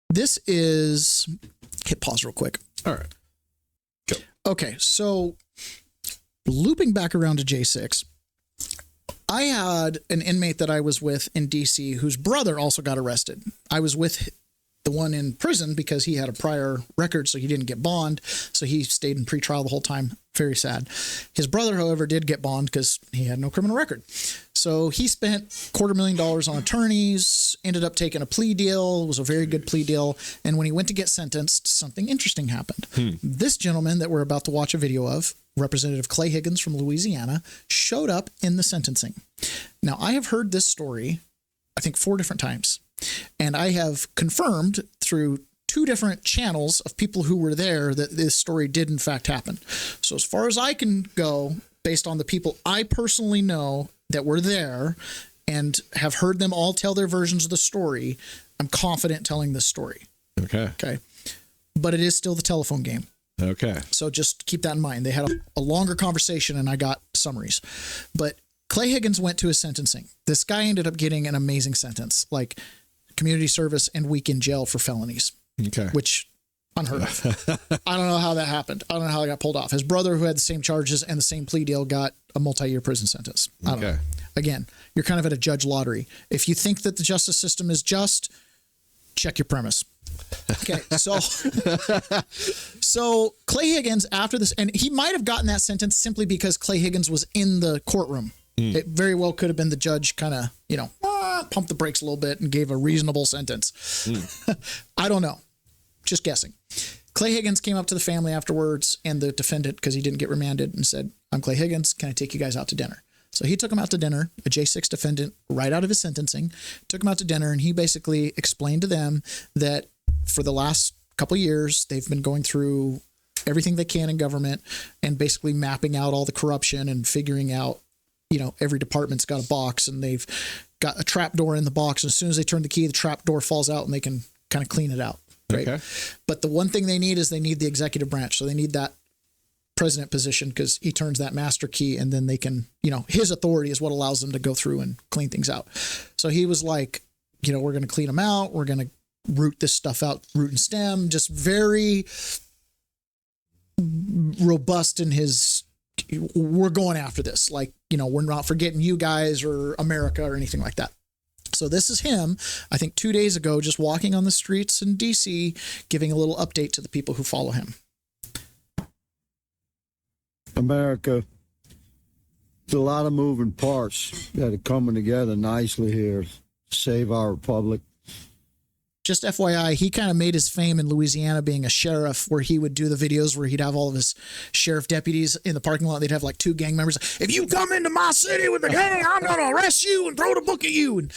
This is. Hit pause real quick. All right. Go. Okay. So looping back around to J6, I had an inmate that I was with in D.C. whose brother also got arrested. I was with the one in prison because he had a prior record, so he didn't get bond. So he stayed in pretrial the whole time. Very sad. His brother, however, did get bond because he had no criminal record. So he spent $250,000 on attorneys, ended up taking a plea deal. It was a very good plea deal. And when he went to get sentenced, something interesting happened. This gentleman that we're about to watch a video of, Representative Clay Higgins from Louisiana, showed up in the sentencing. Now, I have heard this story, I think 4 different times. And I have confirmed through 2 different channels of people who were there that this story did in fact happen. So as far as I can go, based on the people I personally know that were there and have heard them all tell their versions of the story, I'm confident telling this story. Okay. But it is still the telephone game. Okay. So just keep that in mind. They had a longer conversation and I got summaries. But Clay Higgins went to his sentencing. This guy ended up getting an amazing sentence, like community service and week in jail for felonies. Okay. Which unheard of. I don't know how that happened. I don't know how it got pulled off. His brother, who had the same charges and the same plea deal, got a multi-year prison sentence. I don't know. Again, you're kind of at a judge lottery. If you think that the justice system is just, check your premise. Okay, so Clay Higgins, after this, and he might have gotten that sentence simply because Clay Higgins was in the courtroom. It very well could have been the judge kind of, pumped the brakes a little bit and gave a reasonable sentence. I don't know. Just guessing. Clay Higgins came up to the family afterwards and the defendant, because he didn't get remanded, and said, I'm Clay Higgins. Can I take you guys out to dinner? So he took him out to dinner, a J6 defendant, right out of his sentencing, took him out to dinner, and he basically explained to them that for the last couple of years, they've been going through everything they can in government and basically mapping out all the corruption and figuring out, every department's got a box and they've got a trap door in the box. And as soon as they turn the key, the trap door falls out and they can kind of clean it out. Right. Okay. But the one thing they need is they need the executive branch. So they need that president position because he turns that master key and then they can, his authority is what allows them to go through and clean things out. So he was like, we're going to clean them out. We're going to root this stuff out, root and stem, just very robust in his, we're going after this. Like, we're not forgetting you guys or America or anything like that. So this is him, I think 2 days ago, just walking on the streets in DC, giving a little update to the people who follow him. America, there's a lot of moving parts that are coming together nicely here to save our republic. Just FYI, he kind of made his fame in Louisiana being a sheriff, where he would do the videos where he'd have all of his sheriff deputies in the parking lot. They'd have like 2 gang members. If you come into my city with a gang, I'm going to arrest you and throw the book at you. And,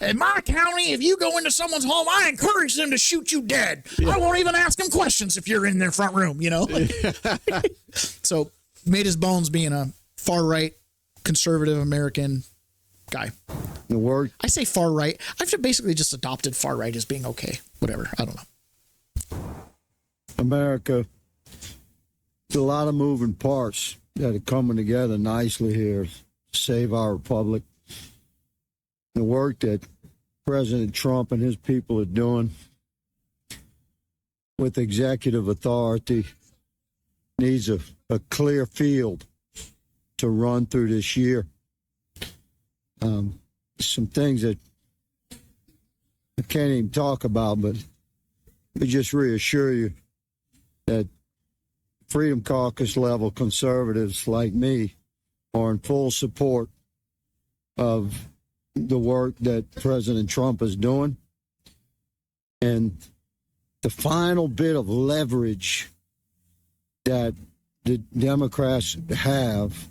in my county, if you go into someone's home, I encourage them to shoot you dead. Yeah. I won't even ask them questions if you're in their front room, So made his bones being a far-right conservative American guy. The word? I say far right. I've basically just adopted far right as being okay. Whatever. I don't know. America, there's a lot of moving parts that are coming together nicely here to save our republic. The work that President Trump and his people are doing with executive authority needs a clear field to run through this year. Some things that I can't even talk about, but let me just reassure you that Freedom Caucus level conservatives like me are in full support of the work that President Trump is doing. And the final bit of leverage that the Democrats have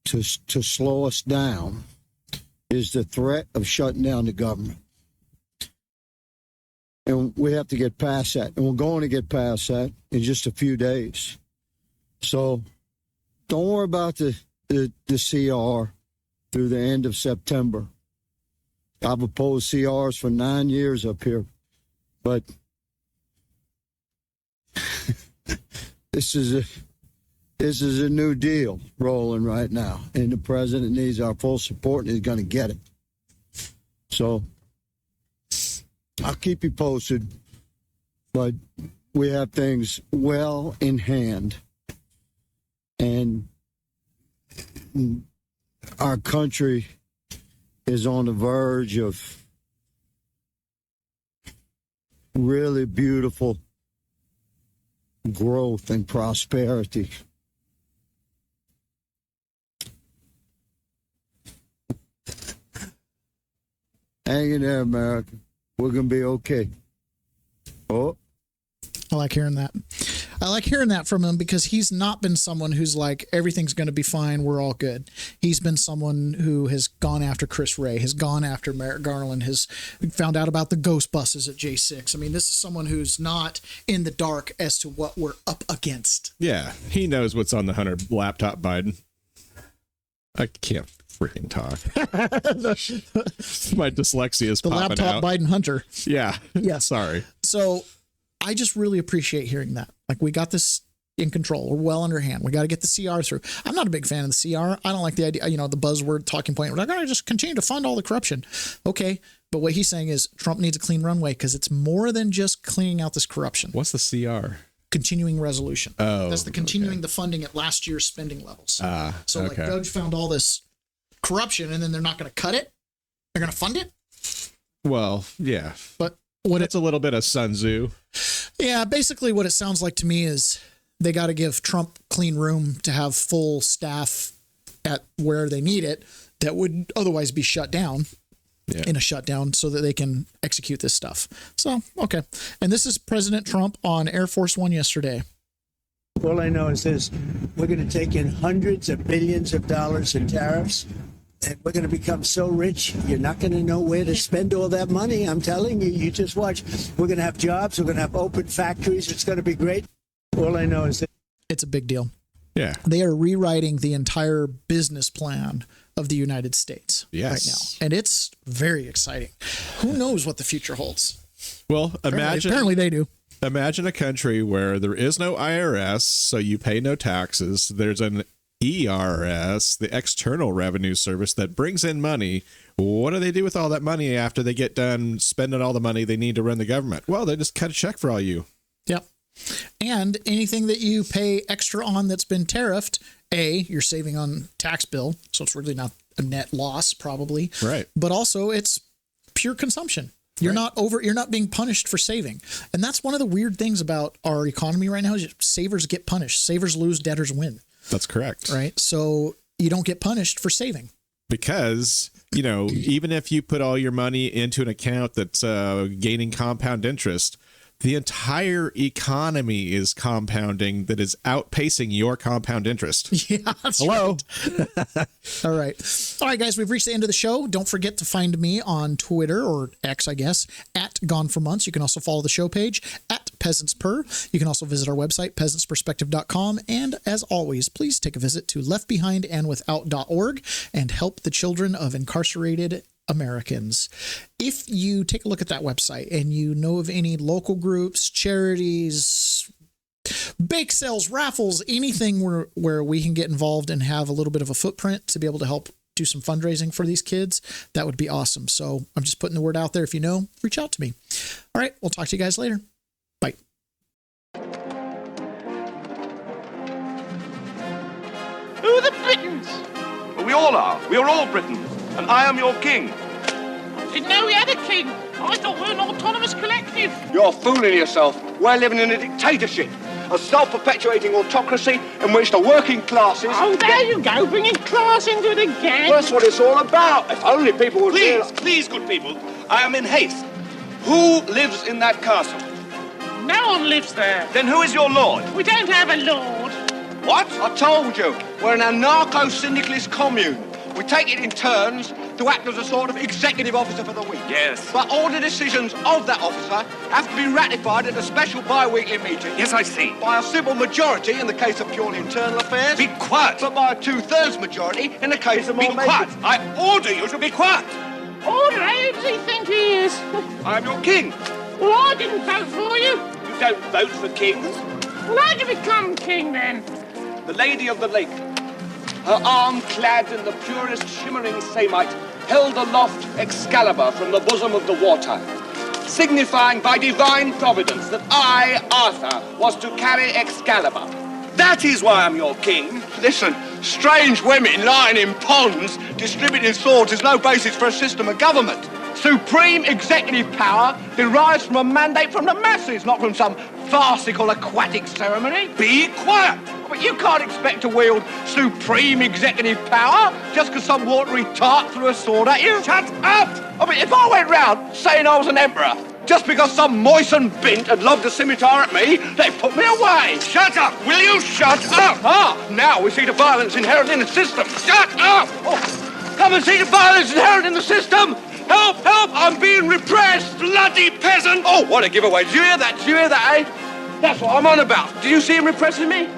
to slow us down is the threat of shutting down the government. And we have to get past that. And we're going to get past that in just a few days. So don't worry about the CR through the end of September. I've opposed CRs for 9 years up here. But this is a new deal rolling right now, and the president needs our full support, and he's going to get it. So I'll keep you posted, but we have things well in hand, and our country is on the verge of really beautiful growth and prosperity. Hang in there, America. We're going to be okay. Oh. I like hearing that. I like hearing that from him because he's not been someone who's like, everything's going to be fine, we're all good. He's been someone who has gone after Chris Wray, has gone after Merrick Garland, has found out about the ghost buses at J6. I mean, this is someone who's not in the dark as to what we're up against. Yeah, he knows what's on the Hunter laptop, Biden. I can't freaking talk. My dyslexia is the popping laptop out. Biden Hunter. Yeah. Yes. Sorry. So I just really appreciate hearing that. Like, we got this in control. We're well underhand. We got to get the CR through. I'm not a big fan of the CR. I don't like the idea, the buzzword talking point. We're like, oh, just continue to fund all the corruption. Okay. But what he's saying is Trump needs a clean runway because it's more than just cleaning out this corruption. What's the CR? Continuing resolution. Oh. That's the continuing the funding at last year's spending levels. So okay. like Doge found all this corruption and then they're not going to cut it. They're going to fund it. Well, yeah. But it's a little bit of Sun Tzu. Yeah, basically what it sounds like to me is they got to give Trump clean room to have full staff at where they need it that would otherwise be shut down in a shutdown so that they can execute this stuff. So, okay. And this is President Trump on Air Force One yesterday. All I know is this: we're going to take in hundreds of billions of dollars in tariffs, and we're going to become so rich, you're not going to know where to spend all that money. I'm telling you, you just watch. We're going to have jobs. We're going to have open factories. It's going to be great. All I know is that it's a big deal. Yeah. They are rewriting the entire business plan of the United States right now. And it's very exciting. Who knows what the future holds? Well, Apparently they do. Imagine a country where there is no IRS, so you pay no taxes. There's an ERS, the External Revenue Service, that brings in money. What do they do with all that money after they get done spending all the money they need to run the government? Well, they just cut a check for all you. Yep. And anything that you pay extra on that's been tariffed, you're saving on tax bill, so it's really not a net loss probably. Right. But also it's pure consumption. You're not being punished for saving. And that's one of the weird things about our economy right now is savers get punished. Savers lose, debtors win. That's correct. Right? So you don't get punished for saving. Because, even if you put all your money into an account that's gaining compound interest, the entire economy is compounding that is outpacing your compound interest. Yeah, that's Hello. Right. All right, guys, we've reached the end of the show. Don't forget to find me on Twitter, or X, I guess, at Gone for Months. You can also follow the show page at Peasants Per. You can also visit our website, peasantsperspective.com. And as always, please take a visit to leftbehindandwithout.org and help the children of incarcerated Americans. If you take a look at that website and you know of any local groups, charities, bake sales, raffles, anything where we can get involved and have a little bit of a footprint to be able to help do some fundraising for these kids, that would be awesome. So I'm just putting the word out there. If you know, reach out to me. All right, we'll talk to you guys later. Bye. Who are the Britons? We all are. We are all Britons. And I am your king. I didn't know we had a king. I thought we were an autonomous collective. You're fooling yourself. We're living in a dictatorship. A self-perpetuating autocracy in which the working classes... Oh, there you go, bringing class into it again. Well, that's what it's all about. If only people would... Please, good people. I am in haste. Who lives in that castle? No one lives there. Then who is your lord? We don't have a lord. What? I told you. We're an anarcho-syndicalist commune. We take it in turns to act as a sort of executive officer for the week. Yes. But all the decisions of that officer have to be ratified at a special bi-weekly meeting. Yes, I see. By a simple majority in the case of purely internal affairs. Be quiet. But by a 2/3 majority in the case of more... Be quiet. I order you to be quiet. Order? Who does he think he is? I'm your king. Well, I didn't vote for you. You don't vote for kings. Well, how'd you become king then? The Lady of the Lake, her arm clad in the purest shimmering samite, held aloft Excalibur from the bosom of the wartime, signifying by divine providence that I, Arthur, was to carry Excalibur. That is why I'm your king. Listen, strange women lying in ponds distributing swords is no basis for a system of government. Supreme executive power derives from a mandate from the masses, not from some farcical aquatic ceremony. Be quiet! But you can't expect to wield supreme executive power just because some watery tart threw a sword at you. Shut up! I mean, if I went round saying I was an emperor, just because some moistened bint had lobbed a scimitar at me, they'd put me away. Shut up! Will you shut up? Now we see the violence inherent in the system. Shut up! Oh, come and see the violence inherent in the system! Help! Help! I'm being repressed! Bloody peasant! Oh, what a giveaway. Did you hear that? Did you hear that, eh? That's what I'm on about. Do you see him repressing me?